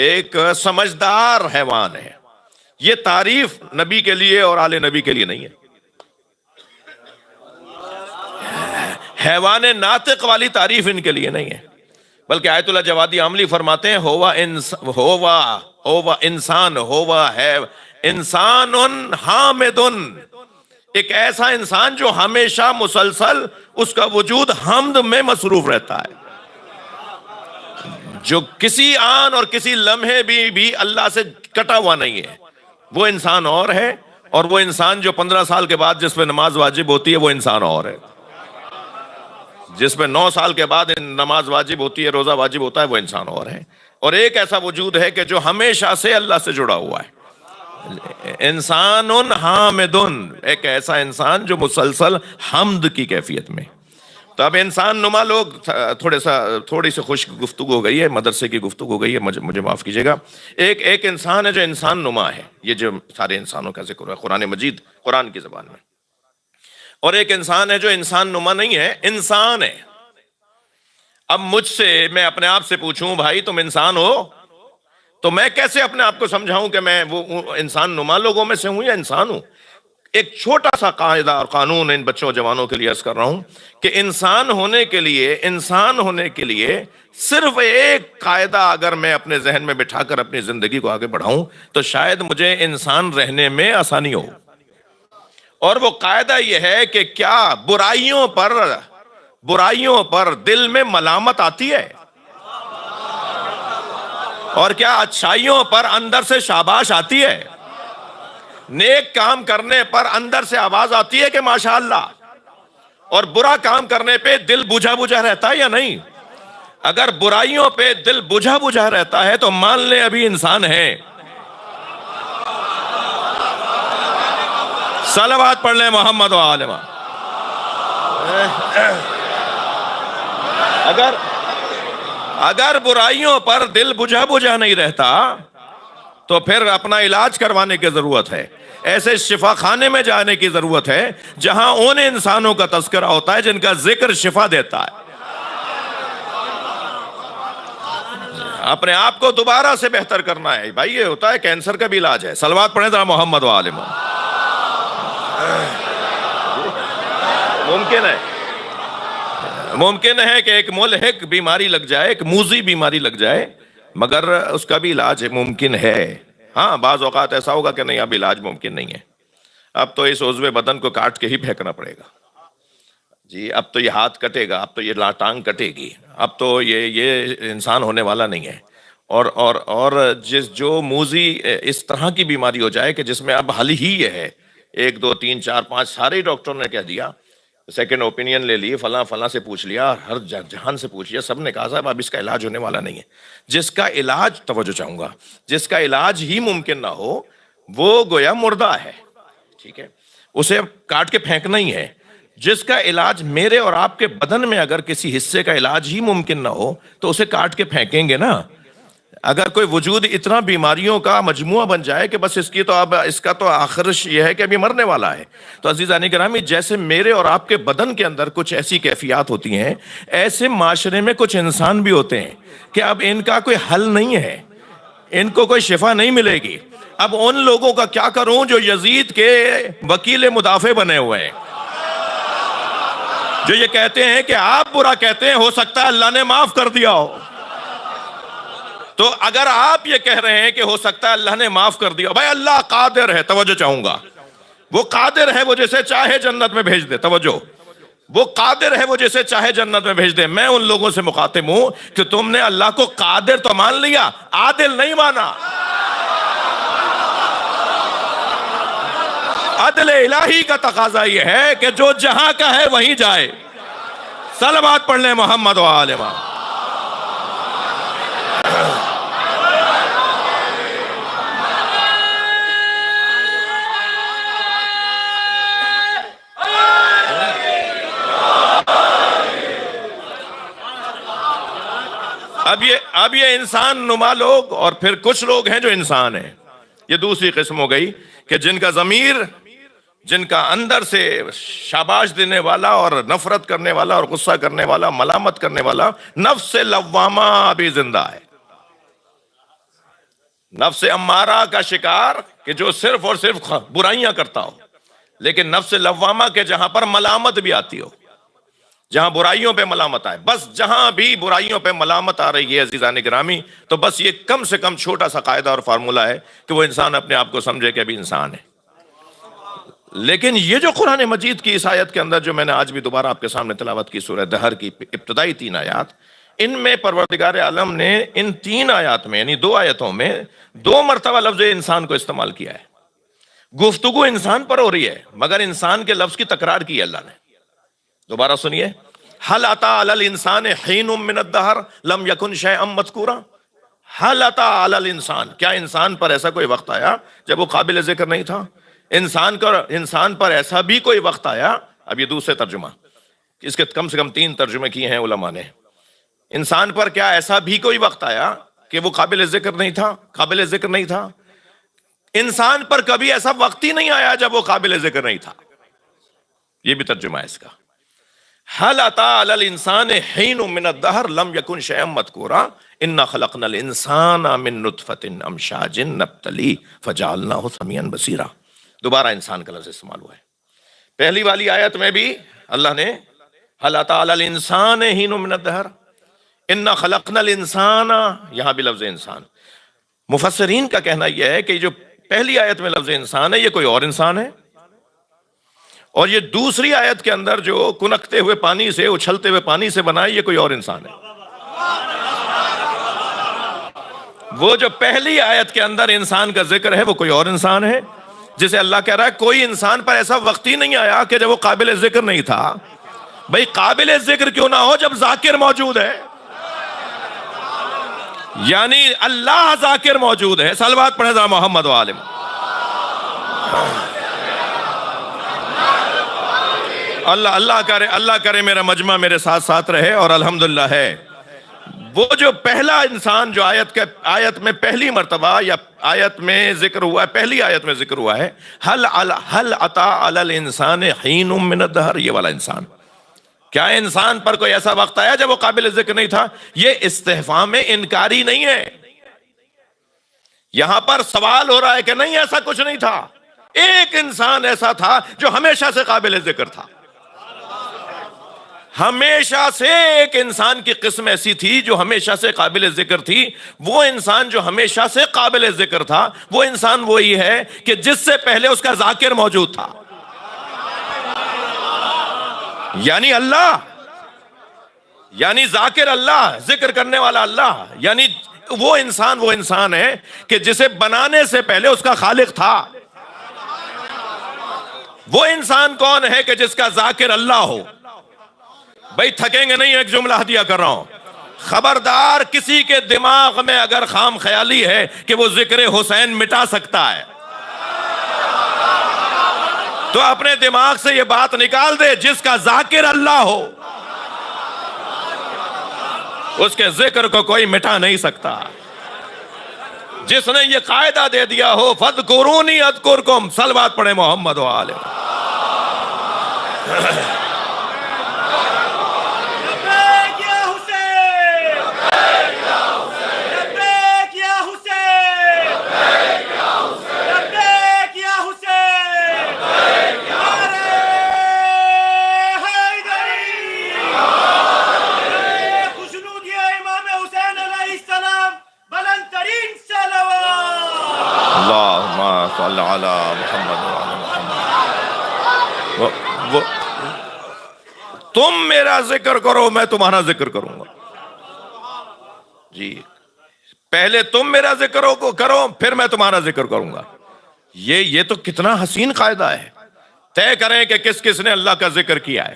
ایک سمجھدار حیوان ہے. یہ تعریف نبی کے لیے اور آل نبی کے لیے نہیں ہے. حیوان ناطق والی تعریف ان کے لیے نہیں ہے، بلکہ آیت اللہ جوادی عاملی فرماتے ہیں ہوا انسان ہے انسان حامد، ایک ایسا انسان جو ہمیشہ مسلسل اس کا وجود حمد میں مصروف رہتا ہے، جو کسی آن اور کسی لمحے بھی اللہ سے کٹا ہوا نہیں ہے. وہ انسان اور ہے، اور وہ انسان جو 15 سال کے بعد جس پہ نماز واجب ہوتی ہے وہ انسان اور ہے. جس پہ 9 سال کے بعد نماز واجب ہوتی ہے، روزہ واجب ہوتا ہے، وہ انسان اور ہے. اور ایک ایسا وجود ہے کہ جو ہمیشہ سے اللہ سے جڑا ہوا ہے، انسان حامد، ایک ایسا انسان جو مسلسل حمد کی کیفیت میں. تو اب انسان نما لوگ تھوڑی سی خوش گفتگو ہو گئی ہے، مدرسے کی گفتگو ہو گئی ہے، مجھے معاف کیجیے گا. ایک انسان ہے جو انسان نما ہے، یہ جو سارے انسانوں کا ذکر ہے قرآن مجید، قرآن کی زبان میں. اور ایک انسان ہے جو انسان نما نہیں ہے، انسان ہے. اب مجھ سے میں اپنے آپ سے پوچھوں بھائی تم انسان ہو، تو میں کیسے اپنے آپ کو سمجھاؤں کہ میں وہ انسان نما لوگوں میں سے ہوں یا انسان ہوں؟ ایک چھوٹا سا قاعدہ اور قانون ان بچوں جوانوں کے لیے عرض کر رہا ہوں کہ انسان ہونے کے لیے صرف ایک قاعدہ اگر میں اپنے ذہن میں بٹھا کر اپنی زندگی کو آگے بڑھاؤں تو شاید مجھے انسان رہنے میں آسانی ہو. اور وہ قاعدہ یہ ہے کہ کیا برائیوں پر دل میں ملامت آتی ہے، اور کیا اچھائیوں پر اندر سے شاباش آتی ہے؟ نیک کام کرنے پر اندر سے آواز آتی ہے کہ ماشاءاللہ، اور برا کام کرنے پہ دل بجھا بجھا رہتا ہے یا نہیں؟ اگر برائیوں پہ دل بجھا بجھا رہتا ہے تو مان لیں ابھی انسان ہے. صلوات پڑھ لیں محمد و آل محمد. اگر برائیوں پر دل بجھا بجھا نہیں رہتا تو پھر اپنا علاج کروانے کی ضرورت ہے. ایسے شفا خانے میں جانے کی ضرورت ہے جہاں ان انسانوں کا تذکرہ ہوتا ہے جن کا ذکر شفا دیتا ہے. اپنے آپ کو دوبارہ سے بہتر کرنا ہے. بھائی یہ ہوتا ہے کینسر کا بھی علاج ہے. صلوات پڑھیں ذرا محمد و آل محمد. ممکن ہے کہ ایک ملحق بیماری لگ جائے، ایک موذی بیماری لگ جائے، مگر اس کا بھی علاج ممکن ہے. ہاں بعض اوقات ایسا ہوگا کہ نہیں اب علاج ممکن نہیں ہے، اب تو اس عضو بدن کو کاٹ کے ہی پھینکنا پڑے گا. جی اب تو یہ ہاتھ کٹے گا، اب تو یہ ٹانگ کٹے گی، اب تو یہ انسان ہونے والا نہیں ہے. اور جو موذی اس طرح کی بیماری ہو جائے کہ جس میں اب حل ہی یہ ہے، 1 2 3 4 5 سارے ڈاکٹروں نے کہہ دیا، سیکنڈ اوپینین لے لی، فلاں سے پوچھ لیا، ہر جہان سے پوچھ لیا، سب نے کہا صاحب اب اس کا علاج ہونے والا نہیں ہے. جس کا علاج، توجہ چاہوں گا، جس کا علاج ہی ممکن نہ ہو وہ گویا مردہ ہے. ٹھیک ہے، اسے کاٹ کے پھینکنا ہی ہے. جس کا علاج میرے اور آپ کے بدن میں اگر کسی حصے کا علاج ہی ممکن نہ ہو تو اسے کاٹ کے پھینکیں گے نا. اگر کوئی وجود اتنا بیماریوں کا مجموعہ بن جائے کہ بس اس کا تو آخرش یہ ہے کہ ابھی مرنے والا ہے، تو عزیزان گرامی جیسے میرے اور آپ کے بدن کے اندر کچھ ایسی کیفیات ہوتی ہیں، ایسے معاشرے میں کچھ انسان بھی ہوتے ہیں کہ اب ان کا کوئی حل نہیں ہے، ان کو کوئی شفا نہیں ملے گی. اب ان لوگوں کا کیا کروں جو یزید کے وکیل مدافع بنے ہوئے ہیں، جو یہ کہتے ہیں کہ آپ برا کہتے ہیں، ہو سکتا ہے اللہ نے معاف کر دیا ہو. تو اگر آپ یہ کہہ رہے ہیں کہ ہو سکتا ہے اللہ نے معاف کر دیا، بھائی اللہ قادر ہے، توجہ چاہوں گا، وہ قادر ہے، وہ جسے چاہے جنت میں بھیج دے، توجہ، وہ قادر ہے، وہ جسے چاہے جنت میں بھیج دے۔ میں ان لوگوں سے مخاطب ہوں کہ تم نے اللہ کو قادر تو مان لیا، عادل نہیں مانا۔ عدل الہی کا تقاضا یہ ہے کہ جو جہاں کا ہے وہیں جائے۔ صلوات پڑھ لیں محمد و آل محمد۔ اب یہ انسان نما لوگ اور پھر کچھ لوگ ہیں جو انسان ہیں، یہ دوسری قسم ہو گئی کہ جن کا ضمیر، جن کا اندر سے شاباش دینے والا اور نفرت کرنے والا اور غصہ کرنے والا، ملامت کرنے والا نفس لوامہ ابھی زندہ ہے، نفس امارہ کا شکار کہ جو صرف اور صرف برائیاں کرتا ہو، لیکن نفس لوامہ کے جہاں پر ملامت بھی آتی ہو، جہاں برائیوں پہ ملامت آئے، بس جہاں بھی برائیوں پہ ملامت آ رہی ہے عزیزان گرامی، تو بس یہ کم سے کم چھوٹا سا قاعدہ اور فارمولہ ہے کہ وہ انسان اپنے آپ کو سمجھے کہ ابھی انسان ہے۔ لیکن یہ جو قرآن مجید کی اس آیت کے اندر جو میں نے آج بھی دوبارہ آپ کے سامنے تلاوت کی، سورہ دہر کی ابتدائی 3 آیات، ان میں پروردگار عالم نے ان 3 آیات میں، یعنی 2 آیتوں میں 2 مرتبہ لفظ انسان کو استعمال کیا ہے۔ گفتگو انسان پر ہو رہی ہے، مگر انسان کے لفظ کی تکرار کی ہے اللہ نے۔ دوبارہ سنیے، هل اتى على الانسان حين من الدهر لم يكن شيئا مذكورا۔ هل اتى على الانسان، کیا انسان پر ایسا کوئی وقت آیا جب وہ قابل ذکر نہیں تھا؟ انسان پر ایسا بھی کوئی وقت آیا، اب یہ دوسرے ترجمہ، اس کے کم سے کم 3 ترجمے کیے ہیں علماء نے۔ انسان پر کیا ایسا بھی کوئی وقت آیا کہ وہ قابل ذکر نہیں تھا، قابل ذکر نہیں تھا؟ انسان پر کبھی ایسا وقت ہی نہیں آیا جب وہ قابل ذکر نہیں تھا، یہ بھی ترجمہ ہے اس کا۔ هل اتى على الانسان حين من الدهر لم يكن شيئا مذكورا انا خلقنا الانسان من نطفة امشاج نبتليه فجعلناه سميعا بصيرا۔ دوبارہ انسان کا لفظ استعمال ہوا ہے۔ پہلی والی آیت میں بھی اللہ نے هل اتى على الانسان حين من الدهر انا خلقنا الانسان، یہاں بھی لفظ انسان۔ مفسرین کا کہنا یہ ہے کہ جو پہلی آیت میں لفظ انسان ہے یہ کوئی اور انسان ہے، اور یہ دوسری آیت کے اندر جو کنکتے ہوئے پانی سے، اچھلتے ہوئے پانی سے بنا ہے، یہ کوئی اور انسان ہے۔ وہ جو پہلی آیت کے اندر انسان کا ذکر ہے وہ کوئی اور انسان ہے، جسے اللہ کہہ رہا ہے کوئی انسان پر ایسا وقت ہی نہیں آیا کہ جب وہ قابل ذکر نہیں تھا۔ بھئی قابل ذکر کیوں نہ ہو جب ذاکر موجود ہے؟ یعنی اللہ ذاکر موجود ہے۔ صلوات پڑھیں ذرا محمد و آل محمد۔ اللہ کرے میرا مجمع میرے ساتھ ساتھ رہے، اور الحمدللہ ہے۔ وہ جو پہلا انسان جو آیت میں پہلی مرتبہ یا آیت میں ذکر ہوا ہے، پہلی آیت میں ذکر ہوا ہے، هل اتى على الانسان حين من الدهر، یہ والا انسان، کیا انسان پر کوئی ایسا وقت آیا جب وہ قابل ذکر نہیں تھا؟ یہ استفہام انکاری نہیں ہے، یہاں پر سوال ہو رہا ہے کہ نہیں ایسا کچھ نہیں تھا، ایک انسان ایسا تھا جو ہمیشہ سے قابل ذکر تھا، ہمیشہ سے ایک انسان کی قسم ایسی تھی جو ہمیشہ سے قابل ذکر تھی۔ وہ انسان جو ہمیشہ سے قابل ذکر تھا، وہ انسان وہی ہے کہ جس سے پہلے اس کا ذاکر موجود تھا، یعنی اللہ، یعنی ذاکر اللہ، ذکر کرنے والا اللہ، یعنی وہ انسان ہے کہ جسے بنانے سے پہلے اس کا خالق تھا۔ وہ انسان کون ہے کہ جس کا ذاکر اللہ ہو؟ بھائی تھکیں گے نہیں، ایک جملہ ہدیہ کر رہا ہوں، خبردار کسی کے دماغ میں اگر خام خیالی ہے کہ وہ ذکر حسین مٹا سکتا ہے تو اپنے دماغ سے یہ بات نکال دے، جس کا ذاکر اللہ ہو اس کے ذکر کو کوئی مٹا نہیں سکتا۔ جس نے یہ قاعدہ دے دیا ہو فَاذْكُرُونِي أَذْكُرْكُمْ، صلوات پڑھیں محمد و آل محمد۔ بلند تم میرا ذکر کرو میں تمہارا ذکر کروں گا. جی پہلے تم میرا ذکر کرو پھر میں تمہارا ذکر کروں گا. یہ تو کتنا حسین قاعدہ ہے. طے کریں کہ کس کس نے اللہ کا ذکر کیا ہے.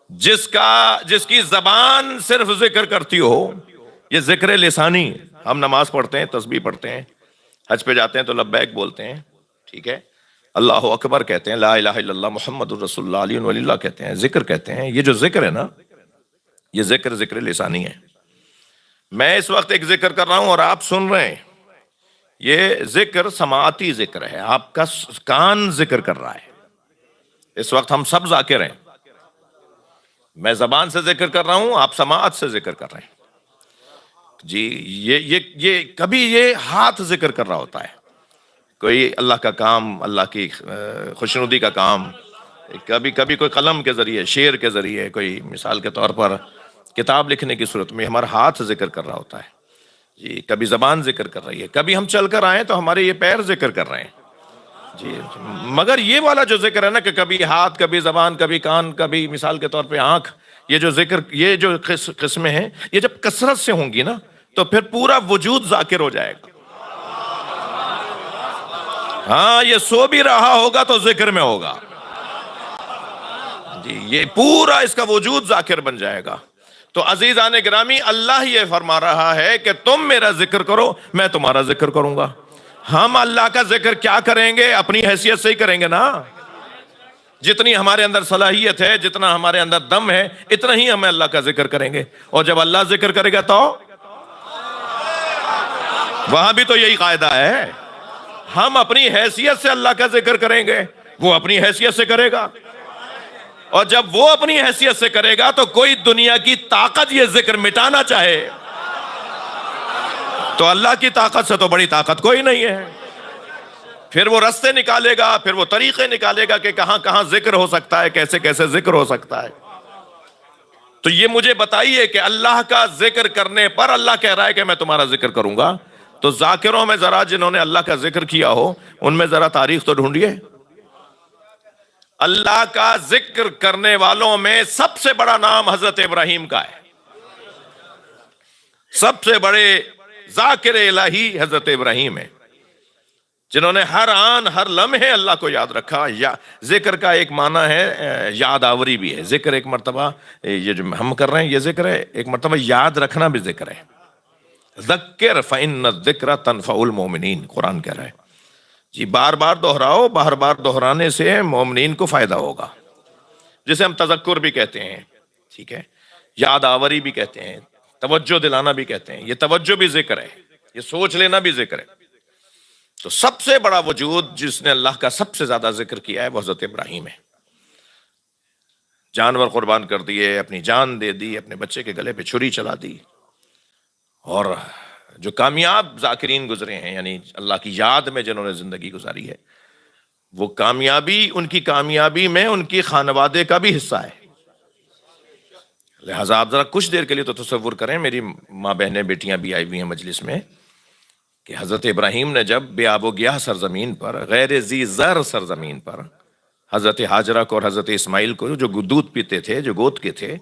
جس کی زبان صرف ذکر کرتی ہو، یہ ذکر لسانی. ہم نماز پڑھتے ہیں، تسبیح پڑھتے ہیں، حج پہ جاتے ہیں تو لبیک بولتے ہیں، ٹھیک ہے، اللہ اکبر کہتے ہیں، لا الہ الا اللہ محمد الرسول اللہ علیہ ولی اللہ کہتے ہیں، ذکر کہتے ہیں. یہ جو ذکر ہے نا، یہ ذکر لسانی ہے. میں اس وقت ایک ذکر کر رہا ہوں اور آپ سن رہے ہیں. یہ ذکر سماعتی ذکر ہے، آپ کا کان ذکر کر رہا ہے. اس وقت ہم سب ذاکر ہیں. میں زبان سے ذکر کر رہا ہوں، آپ سماعت سے ذکر کر رہے ہیں. جی یہ کبھی یہ ہاتھ ذکر کر رہا ہوتا ہے، کوئی اللہ کا کام، اللہ کی خوشنودی کا کام. کبھی کوئی قلم کے ذریعے، شعر کے ذریعے، کوئی مثال کے طور پر کتاب لکھنے کی صورت میں ہمارا ہاتھ ذکر کر رہا ہوتا ہے. جی کبھی زبان ذکر کر رہی ہے، کبھی ہم چل کر آئیں تو ہمارے یہ پیر ذکر کر رہے ہیں. جی مگر یہ والا جو ذکر ہے نا کہ کبھی ہاتھ، کبھی زبان، کبھی کان، کبھی مثال کے طور پہ آنکھ، یہ جو ذکر، یہ جو قسمیں ہیں، یہ جب کثرت سے ہوں گی نا تو پھر پورا وجود ذاکر ہو جائے گا. ہاں یہ سو بھی رہا ہوگا تو ذکر میں ہوگا. جی یہ پورا اس کا وجود ذاکر بن جائے گا. تو عزیزان گرامی، اللہ یہ فرما رہا ہے کہ تم میرا ذکر کرو میں تمہارا ذکر کروں گا. ہم اللہ کا ذکر کیا کریں گے؟ اپنی حیثیت سے ہی کریں گے نا. جتنی ہمارے اندر صلاحیت ہے، جتنا ہمارے اندر دم ہے، اتنا ہی ہمیں اللہ کا ذکر کریں گے. اور جب اللہ ذکر کرے گا تو وہاں بھی تو یہی قاعدہ ہے. ہم اپنی حیثیت سے اللہ کا ذکر کریں گے، وہ اپنی حیثیت سے کرے گا. اور جب وہ اپنی حیثیت سے کرے گا تو کوئی دنیا کی طاقت یہ ذکر مٹانا چاہے تو اللہ کی طاقت سے تو بڑی طاقت کوئی نہیں ہے. پھر وہ رستے نکالے گا، پھر وہ طریقے نکالے گا کہ کہاں کہاں ذکر ہو سکتا ہے، کیسے کیسے ذکر ہو سکتا ہے. تو یہ مجھے بتائیے کہ اللہ کا ذکر کرنے پر اللہ کہہ رہا ہے کہ میں تمہارا ذکر کروں گا. تو ذاکروں میں ذرا جنہوں نے اللہ کا ذکر کیا ہو ان میں ذرا تاریخ تو ڈھونڈیے. اللہ کا ذکر کرنے والوں میں سب سے بڑا نام حضرت ابراہیم کا ہے. سب سے بڑے ذاکر الہی حضرت ابراہیم ہے، جنہوں نے ہر آن ہر لمحے اللہ کو یاد رکھا. ذکر کا ایک معنی ہے یاد آوری بھی ہے. ذکر ایک مرتبہ، یہ جو ہم کر رہے ہیں یہ ذکر ہے، ایک مرتبہ یاد رکھنا بھی ذکر ہے. ذکر فإن الذکر تنفع المؤمنین، قرآن کہہ رہا ہے. جی بار بار دہراؤ، بار بار دہرانے سے مومنین کو فائدہ ہوگا. جسے ہم تذکر بھی کہتے ہیں، ٹھیک ہے، یاد آوری بھی کہتے ہیں، توجہ دلانا بھی کہتے ہیں. یہ توجہ بھی ذکر ہے، یہ سوچ لینا بھی ذکر ہے. تو سب سے بڑا وجود جس نے اللہ کا سب سے زیادہ ذکر کیا ہے وہ حضرت ابراہیم ہے. جانور قربان کر دیے، اپنی جان دے دی، اپنے بچے کے گلے پہ چھری چلا دی. اور جو کامیاب ذاکرین گزرے ہیں، یعنی اللہ کی یاد میں جنہوں نے زندگی گزاری ہے، وہ کامیابی، ان کی کامیابی میں ان کی خانوادے کا بھی حصہ ہے. لہٰذا آپ ذرا کچھ دیر کے لیے تو تصور کریں، میری ماں بہنیں بیٹیاں بھی آئی ہوئی ہیں مجلس میں، کہ حضرت ابراہیم نے جب بے آب و گیاہ سرزمین پر، غیر ذی زر سرزمین پر، حضرت ہاجرہ کو اور حضرت اسماعیل کو جو دودھ پیتے تھے، جو گود کے تھے،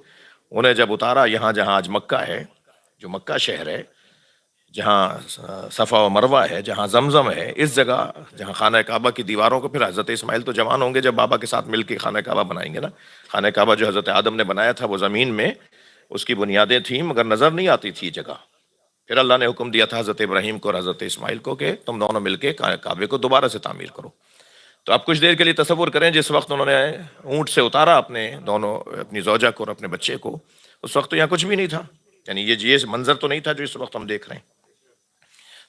انہیں جب اتارا یہاں جہاں آج مکہ ہے، جو مکہ شہر ہے، جہاں صفا و مروہ ہے، جہاں زمزم ہے، اس جگہ جہاں خانہ کعبہ کی دیواروں کو، پھر حضرت اسماعیل تو جوان ہوں گے جب بابا کے ساتھ مل کے خانہ کعبہ بنائیں گے نا. خانہ کعبہ جو حضرت آدم نے بنایا تھا وہ زمین میں اس کی بنیادیں تھیں مگر نظر نہیں آتی تھی جگہ. پھر اللہ نے حکم دیا تھا حضرت ابراہیم کو اور حضرت اسماعیل کو کہ تم دونوں مل کے کعبے کو دوبارہ سے تعمیر کرو. تو آپ کچھ دیر کے لیے تصور کریں، جس وقت انہوں نے اونٹ سے اتارا اپنی زوجہ کو اور اپنے بچے کو، اس وقت تو یہاں کچھ بھی نہیں تھا، یعنی یہ منظر تو نہیں تھا جو اس وقت ہم دیکھ رہے ہیں.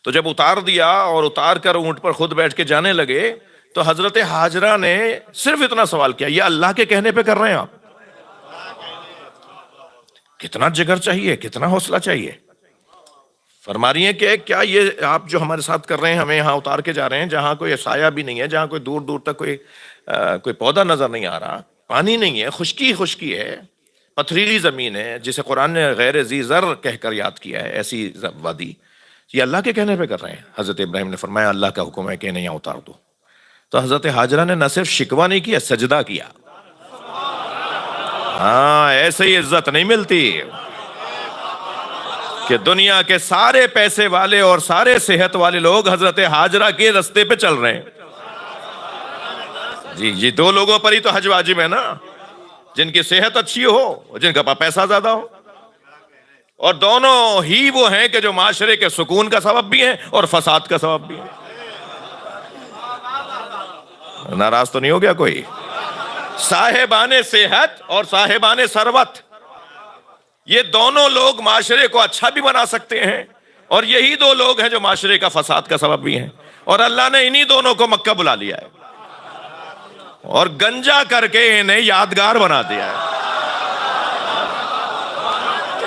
تو جب اتار دیا اور اتار کر اونٹ پر خود بیٹھ کے جانے لگے تو حضرت ہاجرہ نے صرف اتنا سوال کیا، یہ اللہ کے کہنے پہ کر رہے ہیں آپ؟ کتنا جگر چاہیے، کتنا حوصلہ چاہیے. فرما رہی ہیں کہ کیا یہ آپ جو ہمارے ساتھ کر رہے ہیں، ہمیں یہاں اتار کے جا رہے ہیں جہاں کوئی سایہ بھی نہیں ہے، جہاں کوئی دور دور تک کوئی پودا نظر نہیں آ رہا، پانی نہیں ہے، خشکی ہے، پتھریلی زمین ہے، جسے قرآن نے غیر ذی زر کہہ کر یاد کیا ہے، ایسی وادی، یہ اللہ کے کہنے پہ کر رہے ہیں؟ حضرت ابراہیم نے فرمایا اللہ کا حکم ہے کہ انہیں یہاں اتار دو. تو حضرت ہاجرہ نے نہ صرف شکوہ نہیں کیا، سجدہ کیا. ہاں، ایسے ہی عزت نہیں ملتی کہ دنیا کے سارے پیسے والے اور سارے صحت والے لوگ حضرت ہاجرہ کے رستے پہ چل رہے ہیں. جی یہ دو لوگوں پر ہی تو حج واجب ہے نا، جن کی صحت اچھی ہو، جن کا پاس پیسہ زیادہ ہو، اور دونوں ہی وہ ہیں کہ جو معاشرے کے سکون کا سبب بھی ہیں اور فساد کا سبب بھی ہیں. ناراض تو نہیں ہو گیا کوئی؟ صاحبان صحت اور صاحبان ثروت، یہ دونوں لوگ معاشرے کو اچھا بھی بنا سکتے ہیں، اور یہی دو لوگ ہیں جو معاشرے کا فساد کا سبب بھی ہیں. اور اللہ نے انہی دونوں کو مکہ بلا لیا ہے اور گنجا کر کے انہیں یادگار بنا دیا ہے.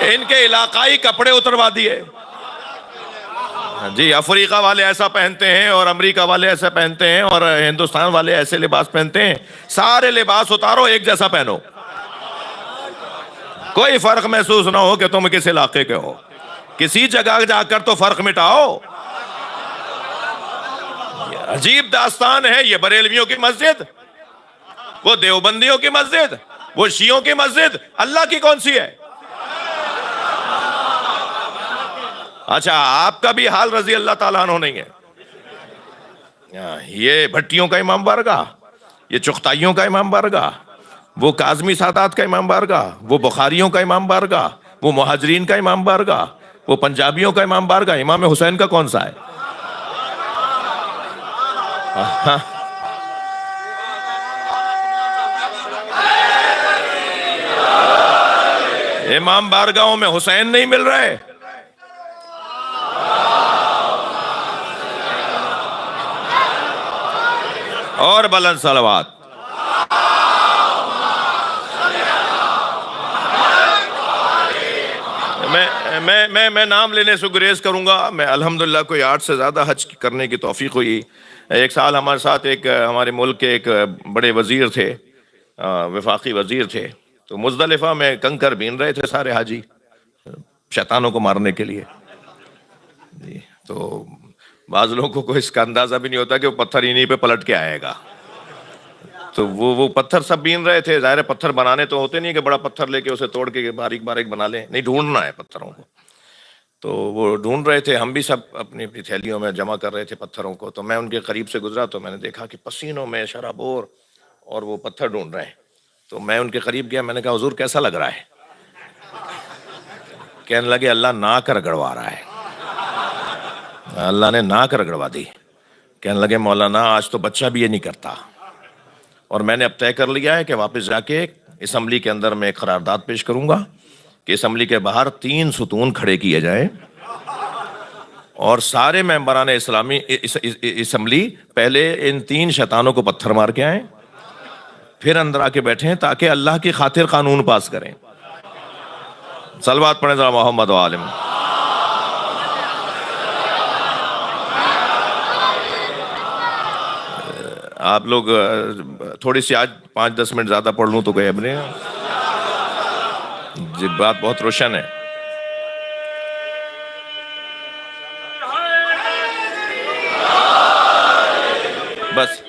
ان کے علاقائی کپڑے اتروا دیے. جی افریقہ والے ایسا پہنتے ہیں اور امریکہ والے ایسا پہنتے ہیں اور ہندوستان والے ایسے لباس پہنتے ہیں. سارے لباس اتارو، ایک جیسا پہنو، کوئی فرق محسوس نہ ہو کہ تم کس علاقے کے ہو. کسی جگہ جا کر تو فرق مٹاؤ. عجیب داستان ہے. یہ بریلویوں کی مسجد، وہ دیوبندیوں کی مسجد، وہ شیعوں کی مسجد، اللہ کی کون سی ہے؟ اچھا آپ کا بھی حال رضی اللہ تعالیٰ عنہ نہیں ہے. یہ بھٹیوں کا امام بارگاہ، یہ چغتائیوں کا امام بارگاہ، وہ کاظمی سادات کا امام بارگاہ، وہ بخاریوں کا امام بارگاہ، وہ مہاجرین کا امام بارگاہ، وہ پنجابیوں کا امام بارگاہ. امام حسین کا کون سا ہے؟ امام بارگاہوں میں حسین نہیں مل رہے. اور بلند صلوات. میں نام لینے سے گریز کروں گا. میں الحمدللہ کوئی 8 سے زیادہ حج کرنے کی توفیق ہوئی. ایک سال ہمارے ساتھ ہمارے ملک کے ایک بڑے وزیر تھے، وفاقی وزیر تھے، تو مزدلفہ میں کنکر بین رہے تھے سارے حاجی شیطانوں کو مارنے کے لیے. جی تو بعض لوگوں کو اس کا اندازہ بھی نہیں ہوتا کہ وہ پتھر انہی پہ پلٹ کے آئے گا. تو وہ پتھر سب بین رہے تھے. ظاہر پتھر بنانے تو ہوتے نہیں کہ بڑا پتھر لے کے اسے توڑ کے باریک باریک بنا لیں، نہیں، ڈھونڈنا ہے پتھروں کو. تو وہ ڈھونڈ رہے تھے، ہم بھی سب اپنی اپنی تھیلیوں میں جمع کر رہے تھے پتھروں کو. تو میں ان کے قریب سے گزرا تو میں نے دیکھا کہ پسینوں میں شرابور اور وہ پتھر ڈھونڈ رہے ہیں. تو میں ان کے قریب گیا، میں نے کہا حضور کیسا لگ رہا ہے؟ کہنے لگے اللہ ناک رگڑوا رہا ہے. اللہ نے ناک رگڑوا دی. کہنے لگے مولانا آج تو بچہ بھی یہ نہیں کرتا، اور میں نے اب طے کر لیا ہے کہ واپس جا کے اسمبلی کے اندر میں ایک قرارداد پیش کروں گا کہ اسمبلی کے باہر 3 ستون کھڑے کیے جائیں اور سارے ممبران اسلامی اسمبلی پہلے ان 3 شیطانوں کو پتھر مار کے آئیں، پھر اندر آ کے بیٹھیں تاکہ اللہ کی خاطر قانون پاس کریں. صلوات پڑھیں ذرا محمد و عالم. آپ لوگ تھوڑی سی آج 5-10 منٹ زیادہ پڑھ لوں تو گئے اب نہیں. جی بات بہت روشن ہے. بس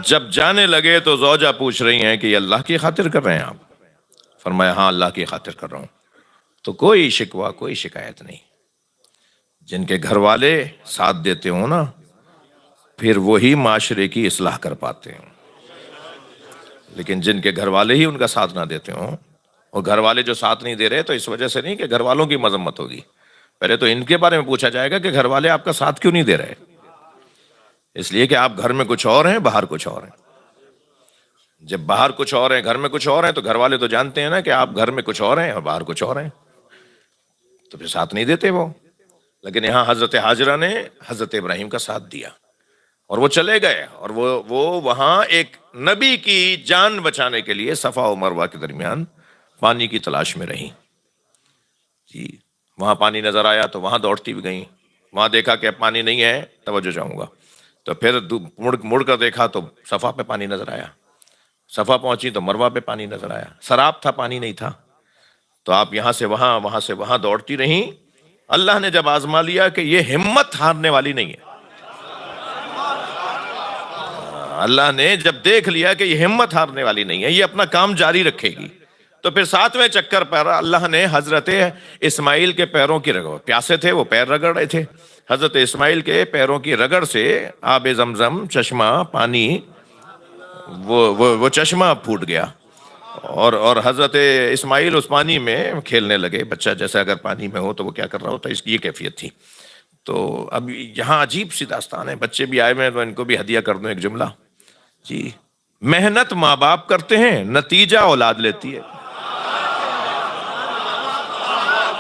جب جانے لگے تو زوجہ پوچھ رہی ہیں کہ یہ اللہ کی خاطر کر رہے ہیں آپ؟ فرمایا ہاں اللہ کی خاطر کر رہا ہوں. تو کوئی شکوہ کوئی شکایت نہیں. جن کے گھر والے ساتھ دیتے ہوں نا، پھر وہی معاشرے کی اصلاح کر پاتے ہیں. لیکن جن کے گھر والے ہی ان کا ساتھ نہ دیتے ہوں، اور گھر والے جو ساتھ نہیں دے رہے تو اس وجہ سے نہیں کہ گھر والوں کی مذمت ہوگی، پہلے تو ان کے بارے میں پوچھا جائے گا کہ گھر والے آپ کا ساتھ کیوں نہیں دے رہے. اس لیے کہ آپ گھر میں کچھ اور ہیں، باہر کچھ اور ہیں. جب باہر کچھ اور ہیں گھر میں کچھ اور ہیں تو گھر والے تو جانتے ہیں نا کہ آپ گھر میں کچھ اور ہیں اور باہر کچھ اور ہیں، تو پھر ساتھ نہیں دیتے وہ. لیکن یہاں حضرت ہاجرہ نے حضرت ابراہیم کا ساتھ دیا اور وہ چلے گئے، اور وہ وہاں ایک نبی کی جان بچانے کے لیے صفا و مروہ کے درمیان پانی کی تلاش میں رہی. جی وہاں پانی نظر آیا تو وہاں دوڑتی بھی گئیں، وہاں دیکھا کہ اب پانی نہیں ہے توجہ چاہوں گا، تو پھر مڑ کر دیکھا تو صفا پہ پانی نظر آیا، صفا پہنچی تو مروہ پہ پانی نظر آیا، سراب تھا پانی نہیں تھا. تو آپ یہاں سے وہاں وہاں سے وہاں دوڑتی رہیں. اللہ نے جب آزما لیا کہ یہ ہمت ہارنے والی نہیں ہے، اللہ نے جب دیکھ لیا کہ یہ ہمت ہارنے والی نہیں ہے، یہ اپنا کام جاری رکھے گی، تو پھر 7ویں چکر پر اللہ نے حضرت اسماعیل کے پیروں کی رگڑ، پیاسے تھے وہ پیر رگڑ رہے تھے، حضرت اسماعیل کے پیروں کی رگڑ سے آب زمزم چشمہ پانی وہ چشمہ پھوٹ گیا، اور حضرت اسماعیل اس پانی میں کھیلنے لگے. بچہ جیسے اگر پانی میں ہو تو وہ کیا کر رہا ہوتا ہے، اس کی یہ کیفیت تھی. تو اب یہاں عجیب سی داستان ہے، بچے بھی آئے ہوئے تو ان کو بھی ہدیہ کر دوں ایک جملہ. جی محنت ماں باپ کرتے ہیں، نتیجہ اولاد لیتی ہے.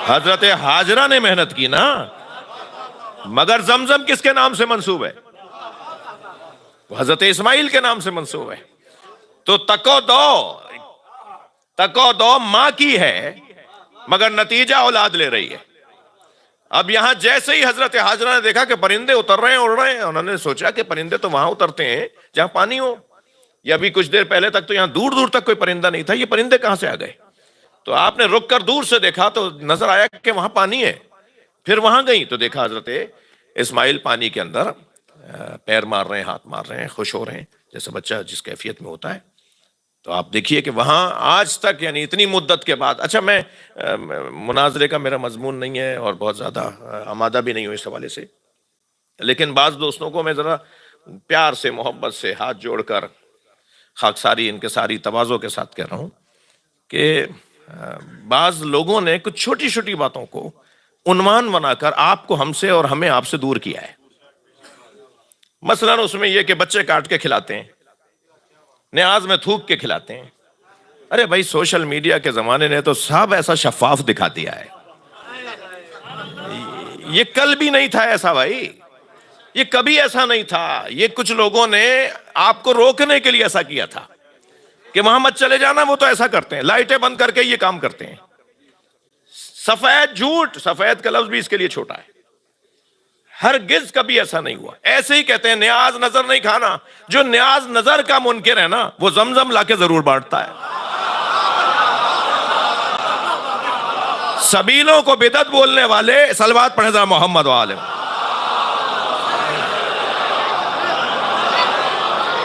حضرت ہاجرہ نے محنت کی نا، مگر زمزم کس کے نام سے منسوب ہے؟ وہ حضرت اسماعیل کے نام سے منسوب ہے. تو تکو دو ماں کی ہے مگر نتیجہ اولاد لے رہی ہے. اب یہاں جیسے ہی حضرت ہاجرہ نے دیکھا کہ پرندے اتر رہے ہیں اڑ رہے ہیں، انہوں نے سوچا کہ پرندے تو وہاں اترتے ہیں جہاں پانی ہو، یا ابھی کچھ دیر پہلے تک تو یہاں دور دور تک کوئی پرندہ نہیں تھا، یہ پرندے کہاں سے آ گئے؟ تو آپ نے رک کر دور سے دیکھا تو نظر آیا کہ وہاں پانی ہے. پھر وہاں گئی تو دیکھا حضرت اسماعیل پانی کے اندر پیر مار رہے ہیں، ہاتھ مار رہے ہیں، خوش ہو رہے ہیں جیسے بچہ جس کیفیت میں ہوتا ہے. تو آپ دیکھیے کہ وہاں آج تک یعنی اتنی مدت کے بعد، اچھا میں مناظرے کا میرا مضمون نہیں ہے اور بہت زیادہ آمادہ بھی نہیں ہوں اس حوالے سے، لیکن بعض دوستوں کو میں ذرا پیار سے محبت سے ہاتھ جوڑ کر خاکساری انکساری تواضع کے ساتھ کہہ رہا ہوں کہ بعض لوگوں نے کچھ چھوٹی چھوٹی باتوں کو عنوان بنا کر آپ کو ہم سے اور ہمیں آپ سے دور کیا ہے. مثلا اس میں یہ کہ بچے کاٹ کے کھلاتے ہیں، نیاز میں تھوک کے کھلاتے ہیں. ارے بھائی سوشل میڈیا کے زمانے نے تو سب ایسا شفاف دکھا دیا ہے، یہ کل بھی نہیں تھا ایسا بھائی، یہ کبھی ایسا نہیں تھا. یہ کچھ لوگوں نے آپ کو روکنے کے لیے ایسا کیا تھا کہ وہاں مت چلے جانا، وہ تو ایسا کرتے ہیں، لائٹیں بند کر کے یہ کام کرتے ہیں. سفید جھوٹ، سفید کا لفظ بھی اس کے لیے چھوٹا ہے، ہرگز کبھی ایسا نہیں ہوا. ایسے ہی کہتے ہیں نیاز نظر نہیں کھانا، جو نیاز نظر کا منکر ہے نا وہ زمزم لا کے ضرور بانٹتا ہے. سبیلوں کو بدعت بولنے والے صلوات پڑھیں ذرا محمد وآلہ.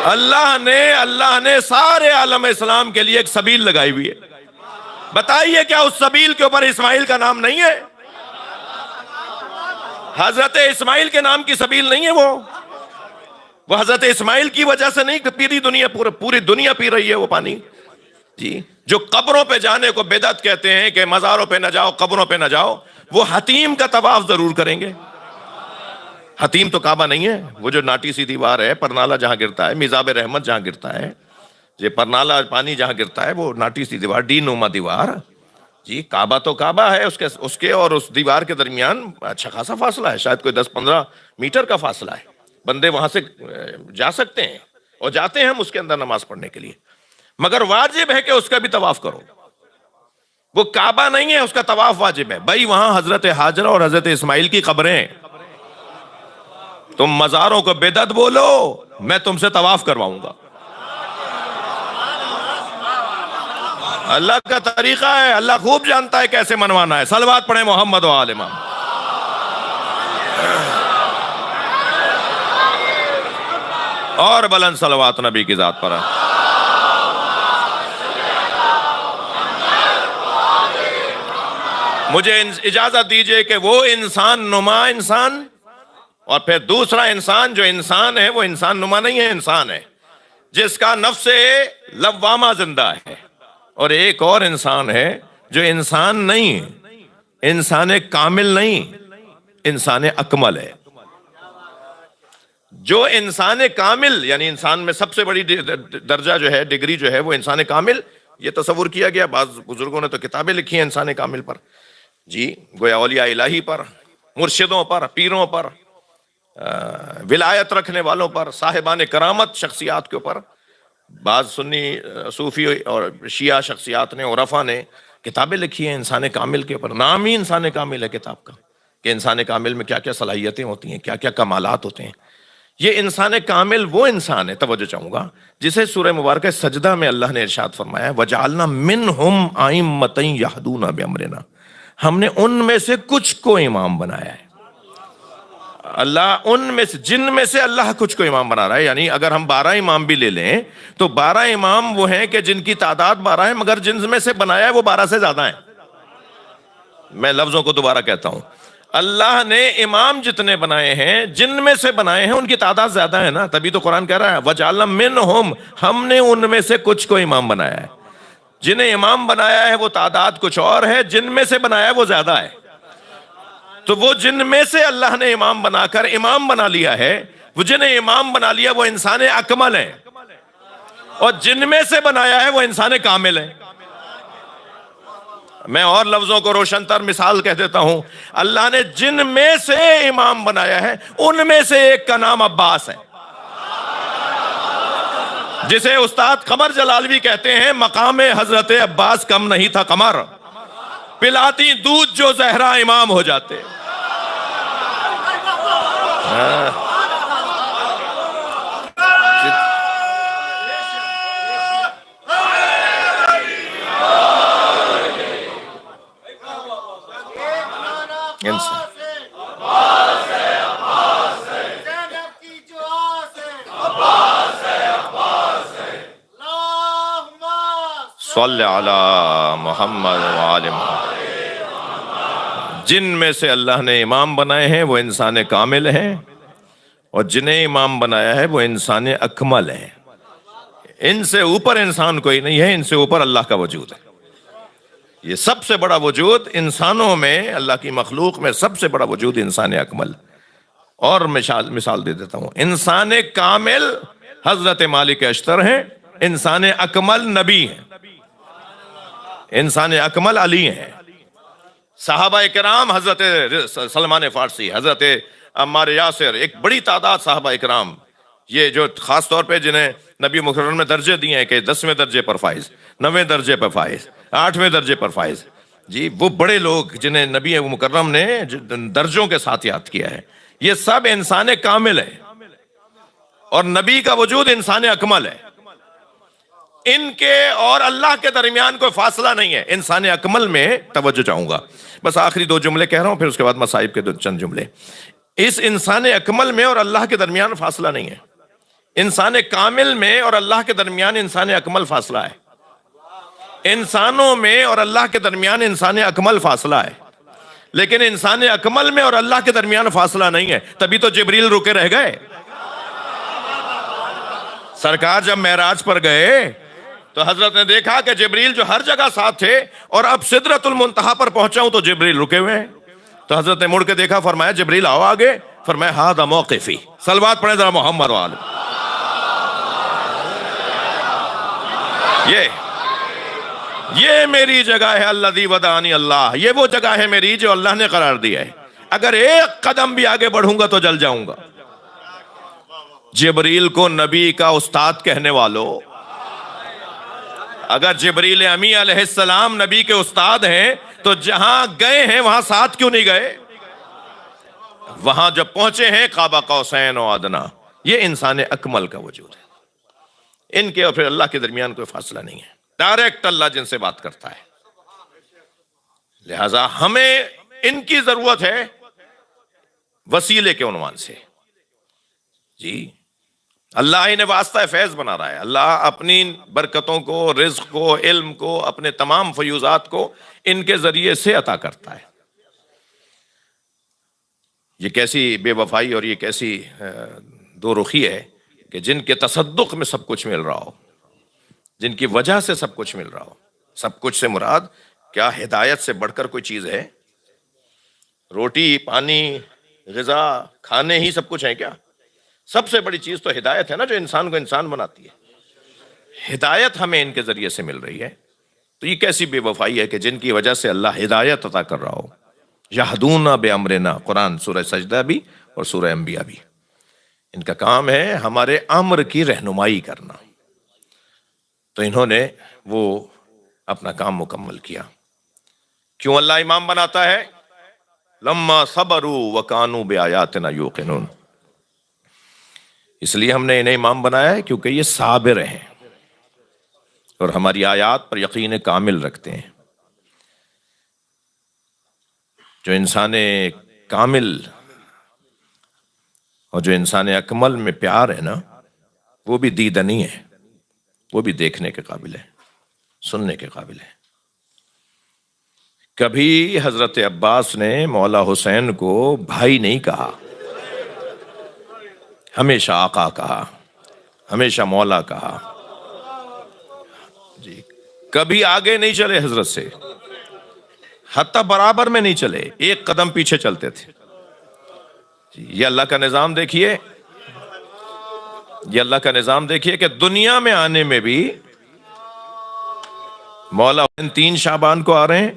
اللہ نے سارے عالم اسلام کے لیے ایک سبیل لگائی ہوئی ہے. بتائیے کیا اس سبیل کے اوپر اسماعیل کا نام نہیں ہے؟ حضرت اسماعیل کے نام کی سبیل نہیں ہے وہ حضرت اسماعیل کی وجہ سے نہیں، پوری دنیا پی رہی ہے وہ پانی. جی جو قبروں پہ جانے کو بدعت کہتے ہیں کہ مزاروں پہ نہ جاؤ، قبروں پہ نہ جاؤ، وہ حتیم کا طواف ضرور کریں گے. حتیم تو کعبہ نہیں ہے، وہ جو ناٹی سی دیوار ہے، پرنالہ جہاں گرتا ہے، میزاب رحمت جہاں گرتا ہے، یہ پرنالہ پانی جہاں گرتا ہے وہ ناٹی سی دیوار، ڈی نما دیوار. جی کعبہ تو کعبہ ہے، اس کے اور اس دیوار کے درمیان اچھا خاصا فاصلہ ہے، شاید کوئی 10-15 میٹر کا فاصلہ ہے. بندے وہاں سے جا سکتے ہیں اور جاتے ہیں ہم اس کے اندر نماز پڑھنے کے لیے، مگر واجب ہے کہ اس کا بھی طواف کرو. وہ کعبہ نہیں ہے، اس کا طواف واجب ہے. بھائی وہاں حضرت ہاجرہ اور حضرت اسماعیل کی قبریں ہیں، تم مزاروں کو بدعت بولو، میں تم سے طواف کرواؤں گا. اللہ کا طریقہ ہے، اللہ خوب جانتا ہے کیسے منوانا ہے. صلوات پڑھیں محمد و آل محمد. اور بلند صلوات نبی کی ذات پر. مجھے اجازت دیجئے کہ وہ انسان نما انسان اور پھر دوسرا انسان جو انسان ہے وہ انسان نما نہیں ہے، انسان ہے جس کا نفس لوامہ زندہ ہے، اور ایک اور انسان ہے جو انسان نہیں، انسان کامل نہیں، انسان اکمل ہے. جو انسان کامل، یعنی انسان میں سب سے بڑی درجہ جو ہے، ڈگری جو ہے، وہ انسان کامل، یہ تصور کیا گیا. بعض بزرگوں نے تو کتابیں لکھی ہیں انسان کامل پر، جی، گویا اولیاء الہی پر، مرشدوں پر، پیروں پر، ولایت رکھنے والوں پر، صاحبان کرامت شخصیات کے اوپر. بعض سنی صوفی اور شیعہ شخصیات نے، عرفا نے کتابیں لکھی ہیں انسان کامل کے اوپر. نام ہی انسان کامل ہے کتاب کا، کہ انسان کامل میں کیا کیا صلاحیتیں ہوتی ہیں، کیا کیا کمالات ہوتے ہیں. یہ انسان کامل وہ انسان ہے، توجہ چاہوں گا، جسے سورہ مبارکہ سجدہ میں اللہ نے ارشاد فرمایا وَجَعَلْنَا مِنْهُمْ أَئِمَّةً يَهْدُونَ بِأَمْرِنَا، ہم نے ان میں سے کچھ کو امام بنایا ہے. اللہ ان میں سے، جن میں سے اللہ کچھ کو امام بنا رہا ہے. یعنی اگر ہم 12 امام بھی لے لیں تو 12 امام وہ ہیں کہ جن کی تعداد 12 ہے، مگر جن میں سے بنایا ہے وہ 12 سے زیادہ ہیں. میں لفظوں کو دوبارہ کہتا ہوں، اللہ نے امام جتنے بنائے ہیں، جن میں سے بنائے ہیں ان کی تعداد زیادہ ہے نا. تبھی تو قرآن کہہ رہا ہے وَجَعَلْنَا مِنْهُمْ، ہم نے ان میں سے کچھ کو امام بنایا ہے. جنہیں امام بنایا ہے وہ تعداد کچھ اور ہے، جن میں سے بنایا ہے وہ زیادہ ہے. تو وہ جن میں سے اللہ نے امام بنا کر امام بنا لیا ہے، وہ جنہیں امام بنا لیا وہ انسان اکمل ہے، اور جن میں سے بنایا ہے وہ انسان کامل ہے. میں اور لفظوں کو روشن تر مثال کہہ دیتا ہوں، اللہ نے جن میں سے امام بنایا ہے ان میں سے ایک کا نام عباس ہے، جسے استاد قمر جلالوی کہتے ہیں مقام حضرت عباس کم نہیں تھا قمر، پلاتی دودھ جو زہرا امام ہو جاتے. صلی علی محمد وآل محمد. جن میں سے اللہ نے امام بنائے ہیں وہ انسان کامل ہیں، اور جنہیں امام بنایا ہے وہ انسان اکمل ہیں. ان سے اوپر انسان کوئی نہیں ہے، ان سے اوپر اللہ کا وجود ہے. یہ سب سے بڑا وجود انسانوں میں، اللہ کی مخلوق میں سب سے بڑا وجود انسان اکمل. اور مثال دے دیتا ہوں، انسان کامل حضرت مالک اشتر ہیں، انسان اکمل نبی ہیں، انسان اکمل علی ہیں. صحابہ کرام حضرت سلمان فارسی، حضرت عمار یاسر، ایک بڑی تعداد صحابہ اکرام، یہ جو خاص طور پہ جنہیں نبی مکرم نے درجے دیے ہیں کہ 10ویں درجے پر فائز، 9ویں درجے پر فائز، 8ویں درجے پر فائز، جی، وہ بڑے لوگ جنہیں نبی مکرم نے درجوں کے ساتھ یاد کیا ہے، یہ سب انسان کامل ہے، اور نبی کا وجود انسان اکمل ہے. ان کے اور اللہ کے درمیان کوئی فاصلہ نہیں ہے. انسان اکمل میں توجہ چاہوں گا، بس آخری 2 جملے کہہ رہا ہوں، پھر اس کے بعد مصائب کے چند جملے. اس انسان اکمل میں اور اللہ کے درمیان فاصلہ نہیں ہے. انسان کامل میں اور اللہ کے درمیان انسان اکمل فاصلہ ہے. انسانوں میں اور اللہ کے درمیان انسان اکمل فاصلہ ہے، لیکن انسان اکمل میں اور اللہ کے درمیان فاصلہ نہیں ہے. تبھی تو جبریل رکے رہ گئے. سرکار جب معراج پر گئے تو حضرت نے دیکھا کہ جبریل جو ہر جگہ ساتھ تھے، اور اب سدرۃ المنتہا پر پہنچا ہوں تو جبریل رکے ہوئے ہیں. تو حضرت نے مڑ کے دیکھا، فرمایا جبریل آؤ آگے. فرمایا ہذا موقفی. صلوات پڑھیں ذرا محمد وآلہ. یہ میری جگہ ہے، الذی ودانی اللہ، یہ وہ جگہ ہے میری جو اللہ نے قرار دیا ہے. اگر ایک قدم بھی آگے بڑھوں گا تو جل جاؤں گا. جبریل کو نبی کا استاد کہنے والوں، اگر جبریل امی علیہ السلام نبی کے استاد ہیں تو جہاں گئے ہیں وہاں ساتھ کیوں نہیں گئے؟ وہاں جب پہنچے ہیں قاب قوسین و ادنا. یہ انسان اکمل کا وجود ہے. ان کے اور پھر اللہ کے درمیان کوئی فاصلہ نہیں ہے. ڈائریکٹ اللہ جن سے بات کرتا ہے. لہذا ہمیں ان کی ضرورت ہے وسیلے کے عنوان سے. جی، اللہ انہیں واسطہ فیض بنا رہا ہے. اللہ اپنی برکتوں کو، رزق کو، علم کو، اپنے تمام فیوزات کو ان کے ذریعے سے عطا کرتا ہے. یہ کیسی بے وفائی اور یہ کیسی دو رخی ہے کہ جن کے تصدق میں سب کچھ مل رہا ہو، جن کی وجہ سے سب کچھ مل رہا ہو. سب کچھ سے مراد کیا ہدایت سے بڑھ کر کوئی چیز ہے؟ روٹی، پانی، غذا، کھانے ہی سب کچھ ہے کیا؟ سب سے بڑی چیز تو ہدایت ہے نا، جو انسان کو انسان بناتی ہے۔ ہدایت ہمیں ان کے ذریعے سے مل رہی ہے، تو یہ کیسی بے وفائی ہے کہ جن کی وجہ سے اللہ ہدایت عطا کر رہا ہو۔ یہدون بامرنا، قرآن سورہ سجدہ بھی اور سورہ انبیاء بھی، ان کا کام ہے ہمارے امر کی رہنمائی کرنا، تو انہوں نے وہ اپنا کام مکمل کیا۔ کیوں اللہ امام بناتا ہے؟ لما صبروا وکانوا بآیاتنا یوقنون، اس لیے ہم نے انہیں امام بنایا ہے کیونکہ یہ صابر ہیں اور ہماری آیات پر یقین کامل رکھتے ہیں۔ جو انسان کامل اور جو انسان اکمل میں پیار ہے نا، وہ بھی دیدنی ہے، وہ بھی دیکھنے کے قابل ہے، سننے کے قابل ہے۔ کبھی حضرت عباس نے مولا حسین کو بھائی نہیں کہا، ہمیشہ آقا کہا، ہمیشہ مولا کہا جی۔ کبھی آگے نہیں چلے حضرت سے، حتیٰ برابر میں نہیں چلے، ایک قدم پیچھے چلتے تھے جی۔ یہ اللہ کا نظام دیکھیے، یہ اللہ کا نظام دیکھیے کہ دنیا میں آنے میں بھی مولا حسین 3 شعبان کو آ رہے ہیں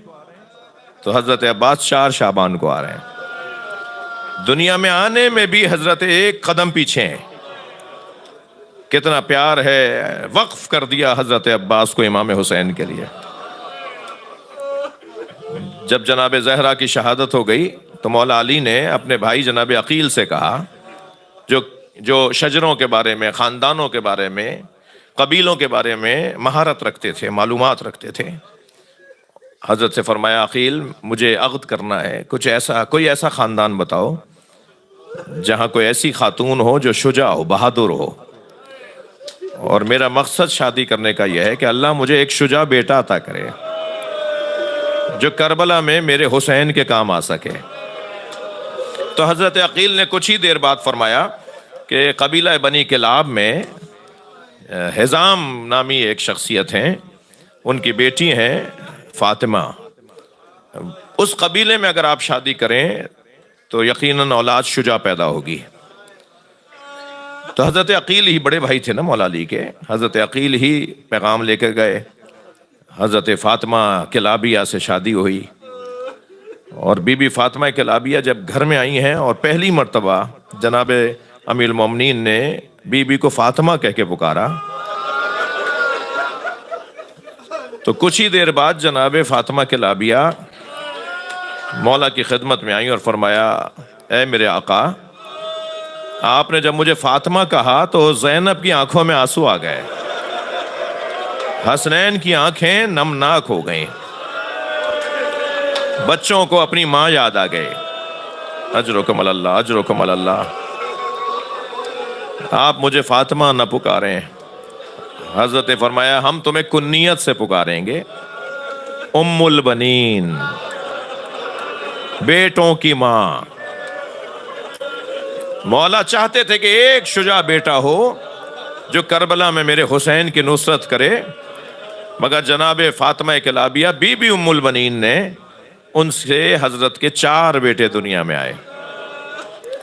تو حضرت عباس 4 شعبان کو آ رہے ہیں۔ دنیا میں آنے میں بھی حضرت ایک قدم پیچھے ہیں۔ کتنا پیار ہے، وقف کر دیا حضرت عباس کو امام حسین کے لیے۔ جب جناب زہرا کی شہادت ہو گئی تو مولا علی نے اپنے بھائی جناب عقیل سے کہا، جو شجروں کے بارے میں، خاندانوں کے بارے میں، قبیلوں کے بارے میں مہارت رکھتے تھے، معلومات رکھتے تھے، حضرت سے فرمایا عقیل مجھے عقد کرنا ہے، کوئی ایسا خاندان بتاؤ جہاں کوئی ایسی خاتون ہو جو شجاع ہو، بہادر ہو، اور میرا مقصد شادی کرنے کا یہ ہے کہ اللہ مجھے ایک شجاع بیٹا عطا کرے جو کربلا میں میرے حسین کے کام آ سکے۔ تو حضرت عقیل نے کچھ ہی دیر بعد فرمایا کہ قبیلہ بنی کلاب میں حزام نامی ایک شخصیت ہیں، ان کی بیٹی ہیں فاطمہ، اس قبیلے میں اگر آپ شادی کریں تو یقیناً اولاد شجاع پیدا ہوگی۔ تو حضرت عقیل ہی بڑے بھائی تھے نا مولا علی کے، حضرت عقیل ہی پیغام لے کر گئے۔ حضرت فاطمہ کلابیہ سے شادی ہوئی، اور بی بی فاطمہ کلابیہ جب گھر میں آئی ہیں اور پہلی مرتبہ جناب امیر المومنین نے بی بی کو فاطمہ کہہ کے پکارا، تو کچھ ہی دیر بعد جناب فاطمہ کلابیہ مولا کی خدمت میں آئیں اور فرمایا اے میرے آقا، آپ نے جب مجھے فاطمہ کہا تو زینب کی آنکھوں میں آنسو آ گئے، حسنین کی آنکھیں نمناک ہو گئیں، بچوں کو اپنی ماں یاد آ گئے۔ اجرکم اللہ، اجرکم اللہ، آپ مجھے فاطمہ نہ پکاریں۔ حضرت نے فرمایا ہم تمہیں کنیت سے پکاریں گے، ام البنین، بیٹوں کی ماں۔ مولا چاہتے تھے کہ ایک شجاع بیٹا ہو جو کربلا میں میرے حسین کی نصرت کرے، مگر جناب فاطمہ کلابیہ بی بی ام البنین نے ان سے حضرت کے 4 بیٹے دنیا میں آئے،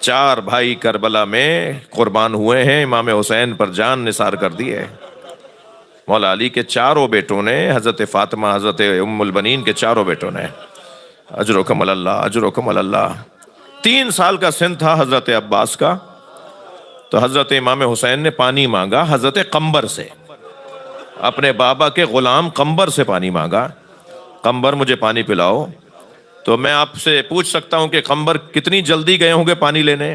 4 بھائی کربلا میں قربان ہوئے ہیں، امام حسین پر جان نثار کر دی ہے۔ مولا علی کے 4 بیٹوں نے، حضرت فاطمہ، حضرت ام البنین کے 4 بیٹوں نے، اجرکم اللہ، اجرکم اللہ۔ 3 سال کا سن تھا حضرت عباس کا، تو حضرت امام حسین نے پانی مانگا حضرت قمبر سے، اپنے بابا کے غلام قمبر سے پانی مانگا، قمبر مجھے پانی پلاؤ۔ تو میں آپ سے پوچھ سکتا ہوں کہ قمبر کتنی جلدی گئے ہوں گے پانی لینے؟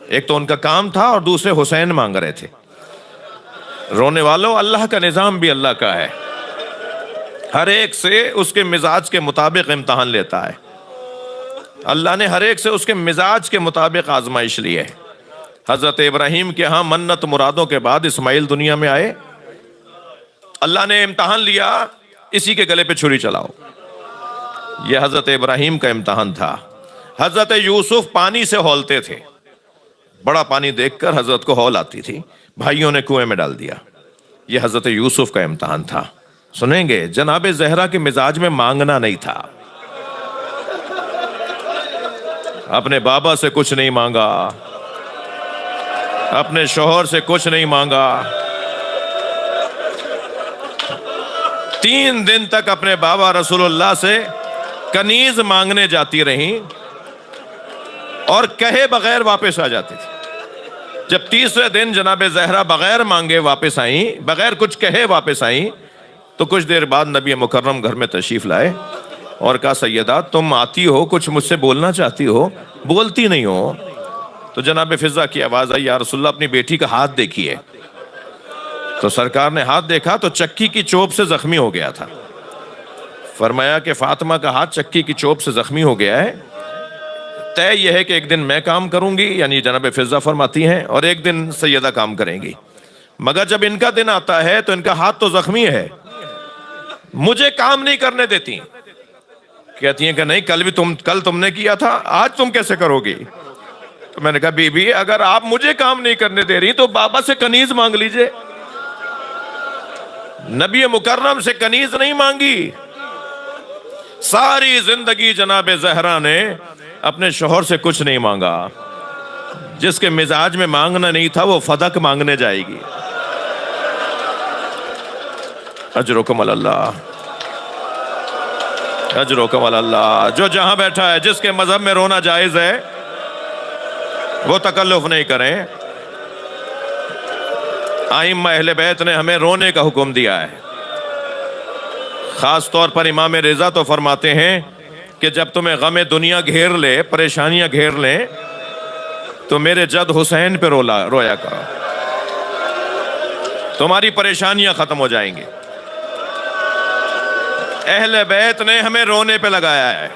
ایک تو ان کا کام تھا اور دوسرے حسین مانگ رہے تھے۔ رونے والوں، اللہ کا نظام بھی اللہ کا ہے، ہر ایک سے اس کے مزاج کے مطابق امتحان لیتا ہے۔ اللہ نے ہر ایک سے اس کے مزاج کے مطابق آزمائش لی ہے۔ حضرت ابراہیم کے ہاں منت مرادوں کے بعد اسماعیل دنیا میں آئے، اللہ نے امتحان لیا اسی کے گلے پہ چھری چلاؤ، یہ حضرت ابراہیم کا امتحان تھا۔ حضرت یوسف پانی سے ہولتے تھے، بڑا پانی دیکھ کر حضرت کو ہول آتی تھی، بھائیوں نے کنویں میں ڈال دیا، یہ حضرت یوسف کا امتحان تھا۔ سنیں گے جناب زہرا کے مزاج میں مانگنا نہیں تھا، اپنے بابا سے کچھ نہیں مانگا، اپنے شوہر سے کچھ نہیں مانگا، 3 دن تک اپنے بابا رسول اللہ سے کنیز مانگنے جاتی رہیں اور کہے بغیر واپس آ جاتی تھی۔ جب تیسرے دن جناب زہرا بغیر مانگے واپس آئیں، بغیر کچھ کہے واپس آئیں، تو کچھ دیر بعد نبی مکرم گھر میں تشریف لائے اور کہا سیدہ تم آتی ہو، کچھ مجھ سے بولنا چاہتی ہو، بولتی نہیں ہو۔ تو جناب فضہ کی آواز آئی، یا رسول اللہ اپنی بیٹی کا ہاتھ دیکھیے۔ تو سرکار نے ہاتھ دیکھا تو چکی کی چوب سے زخمی ہو گیا تھا۔ فرمایا کہ فاطمہ کا ہاتھ چکی کی چوب سے زخمی ہو گیا ہے، طے یہ ہے کہ ایک دن میں کام کروں گی، یعنی جناب فضہ فرماتی ہیں، اور ایک دن سیدہ کام کریں گی، مگر جب ان کا دن آتا ہے تو ان کا ہاتھ تو زخمی ہے، مجھے کام نہیں کرنے دیتی۔ کہتی ہیں کہ نہیں، کل تم نے کیا تھا، آج تم کیسے کرو گی؟ تو میں نے کہا بی بی اگر آپ مجھے کام نہیں کرنے دے رہی تو بابا سے کنیز مانگ لیجئے۔ نبی مکرم سے کنیز نہیں مانگی۔ ساری زندگی جناب زہرا نے اپنے شوہر سے کچھ نہیں مانگا۔ جس کے مزاج میں مانگنا نہیں تھا وہ فدق مانگنے جائے گی۔ اجرکم اللہ، اجرکم اللہ۔ جو جہاں بیٹھا ہے، جس کے مذہب میں رونا جائز ہے وہ تکلف نہیں کریں۔ ائمہ اہل بیت نے ہمیں رونے کا حکم دیا ہے۔ خاص طور پر امام رضا تو فرماتے ہیں کہ جب تمہیں غم دنیا گھیر لے، پریشانیاں گھیر لیں، تو میرے جد حسین پہ رویا کرو، تمہاری پریشانیاں ختم ہو جائیں گی۔ اہل بیت نے ہمیں رونے پہ لگایا ہے۔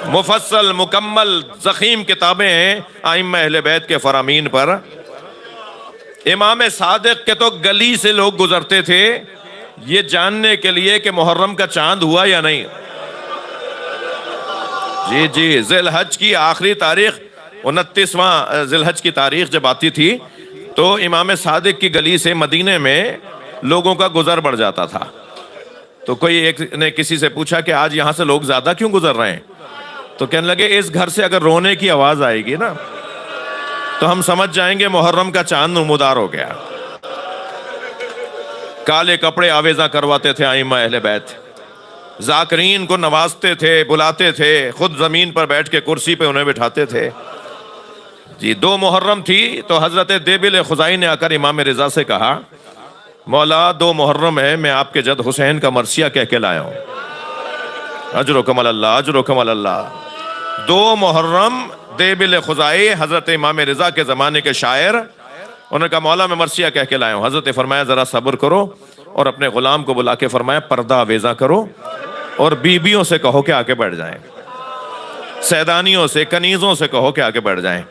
مفصل مکمل ضخیم کتابیں ہیں ائمہ اہل بیت کے فرامین پر۔ امام صادق کے تو گلی سے لوگ گزرتے تھے یہ جاننے کے لیے کہ محرم کا چاند ہوا یا نہیں۔ جی ذی الحج کی آخری تاریخ 29واں ذی الحج کی تاریخ جب آتی تھی تو امام صادق کی گلی سے مدینے میں لوگوں کا گزر بڑھ جاتا تھا۔ تو کوئی ایک نے کسی سے پوچھا کہ آج یہاں سے لوگ زیادہ کیوں گزر رہے ہیں؟ تو کہنے لگے اس گھر سے اگر رونے کی آواز آئے گی نا تو ہم سمجھ جائیں گے محرم کا چاند نمودار ہو گیا۔ کالے کپڑے آویزاں کرواتے تھے ائمہ اہل بیت، ذاکرین کو نوازتے تھے، بلاتے تھے، خود زمین پر بیٹھ کے کرسی پہ انہیں بٹھاتے تھے۔ جی 2 محرم تھی تو حضرت دیبل خزائی نے آ کر امام رضا سے کہا مولا 2 محرم ہے، میں آپ کے جد حسین کا مرثیہ کہہ کے لایا ہوں۔ اجرکم اللہ، اجرکم اللہ۔ 2 محرم دیبل خزائی حضرت امام رضا کے زمانے کے شاعر، انہوں نے کہا مولا میں مرثیہ کہہ کے لایا ہوں۔ حضرت نے فرمایا ذرا صبر کرو، اور اپنے غلام کو بلا کے فرمایا پردہ آویزاں کرو اور بیویوں سے کہو کہ آگے بیٹھ جائیں، سیدانیوں سے، کنیزوں سے کہو کہ آگے بیٹھ جائیں۔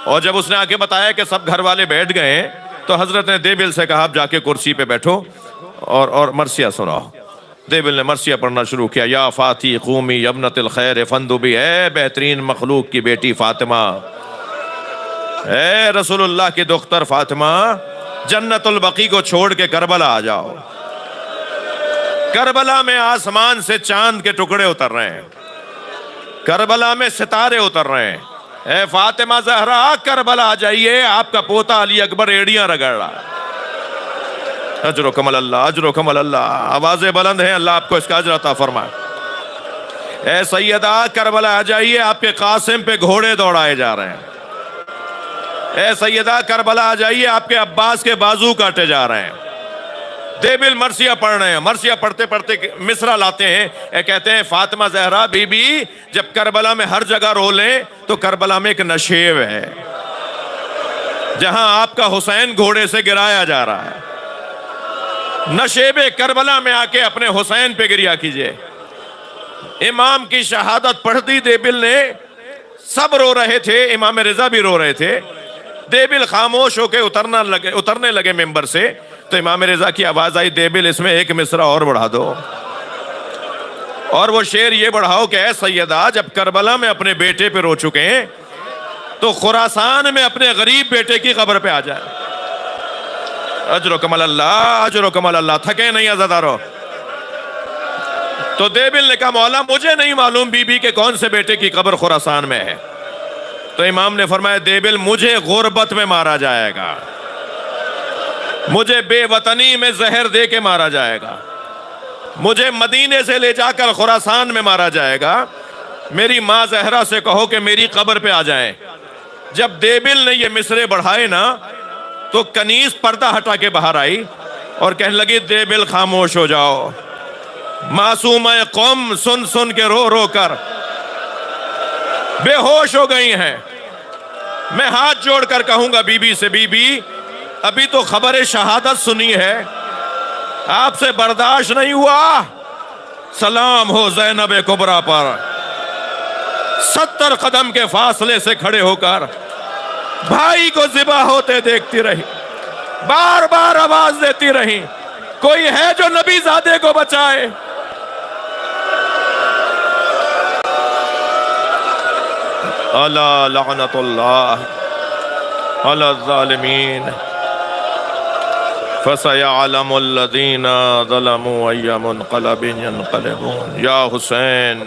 اور جب اس نے آگے بتایا کہ سب گھر والے بیٹھ گئے تو حضرت نے دیبل سے کہا آپ جا کے کرسی پہ بیٹھو اور مرثیہ سناؤ۔ دیبل نے مرثیہ پڑھنا شروع کیا۔ یا فاتی قومی یبنت الخیر فندبی، اے بہترین مخلوق کی بیٹی فاطمہ، اے رسول اللہ کی دختر فاطمہ، جنت البقیع کو چھوڑ کے کربلا آ جاؤ۔ کربلا میں آسمان سے چاند کے ٹکڑے اتر رہے ہیں، کربلا میں ستارے اتر رہے ہیں۔ اے فاطمہ زہرا کربلا آ جائیے، آپ کا پوتا علی اکبر ایڑیاں رگڑ رہا ہے۔ اجرکم اللہ، اجرکم اللہ۔ آوازیں بلند ہیں، اللہ آپ کو اس کا اجر عطا فرمائے۔ اے سیدہ کربلا آ جائیے، آپ کے قاسم پہ گھوڑے دوڑائے جا رہے ہیں۔ اے سیدہ کربلا آ جائیے، آپ کے عباس کے بازو کاٹے جا رہے ہیں۔ دیبل مرثیہ پڑھ رہے ہیں، مرثیہ پڑھتے پڑھتے مصرع لاتے ہیں، اے کہتے ہیں فاطمہ زہرا بی بی جب کربلا میں ہر جگہ رو لیں تو کربلا میں ایک نشیب ہے جہاں آپ کا حسین گھوڑے سے گرایا جا رہا ہے۔ نشیب کربلا میں آ کے اپنے حسین پہ گریا کیجئے۔ امام کی شہادت پڑھ دی دیبل نے، سب رو رہے تھے، امام رضا بھی رو رہے تھے۔ دیبل خاموش ہو کے اترنے لگے ممبر سے تو امام رضا کی آواز آئی دیبل اس میں ایک مصرع اور بڑھا دو، اور وہ شعر یہ بڑھاؤ کہ اے سیدہ جب کربلا میں اپنے بیٹے پہ رو چکے ہیں تو خراسان میں اپنے غریب بیٹے کی قبر پہ آ جائے۔ اجرکم اللہ، اجرکم اللہ۔ تھکے نہیں عزادارو؟ تو دیبل نے کہا مولا مجھے نہیں معلوم بی بی کے کون سے بیٹے کی قبر خراسان میں ہے، تو امام نے فرمایا دیبل مجھے غربت میں مارا جائے گا، مجھے بے وطنی میں زہر دے کے مارا جائے گا، مجھے مدینے سے لے جا کر خراسان میں مارا جائے گا، میری ماں زہرا سے کہو کہ میری قبر پہ آ جائیں۔ جب دیبل نے یہ مصرے بڑھائے نا تو کنیز پردہ ہٹا کے باہر آئی اور کہنے لگی دیبل خاموش ہو جاؤ، معصومہ قوم سن سن کے رو رو کر بے ہوش ہو گئی ہیں۔ میں ہاتھ جوڑ کر کہوں گا بی بی سے، بی بی ابھی تو خبر شہادت سنی ہے، آپ سے برداشت نہیں ہوا، سلام ہو زینب کبریٰ پر۔ 70 قدم کے فاصلے سے کھڑے ہو کر بھائی کو ذبح ہوتے دیکھتی رہی، بار بار آواز دیتی رہی، کوئی ہے جو نبی زادے کو بچائے؟ الا لعنت اللہ علی الظالمین فسيعلم الذين ظلموا أي منقلب ينقلبون۔ یا حسین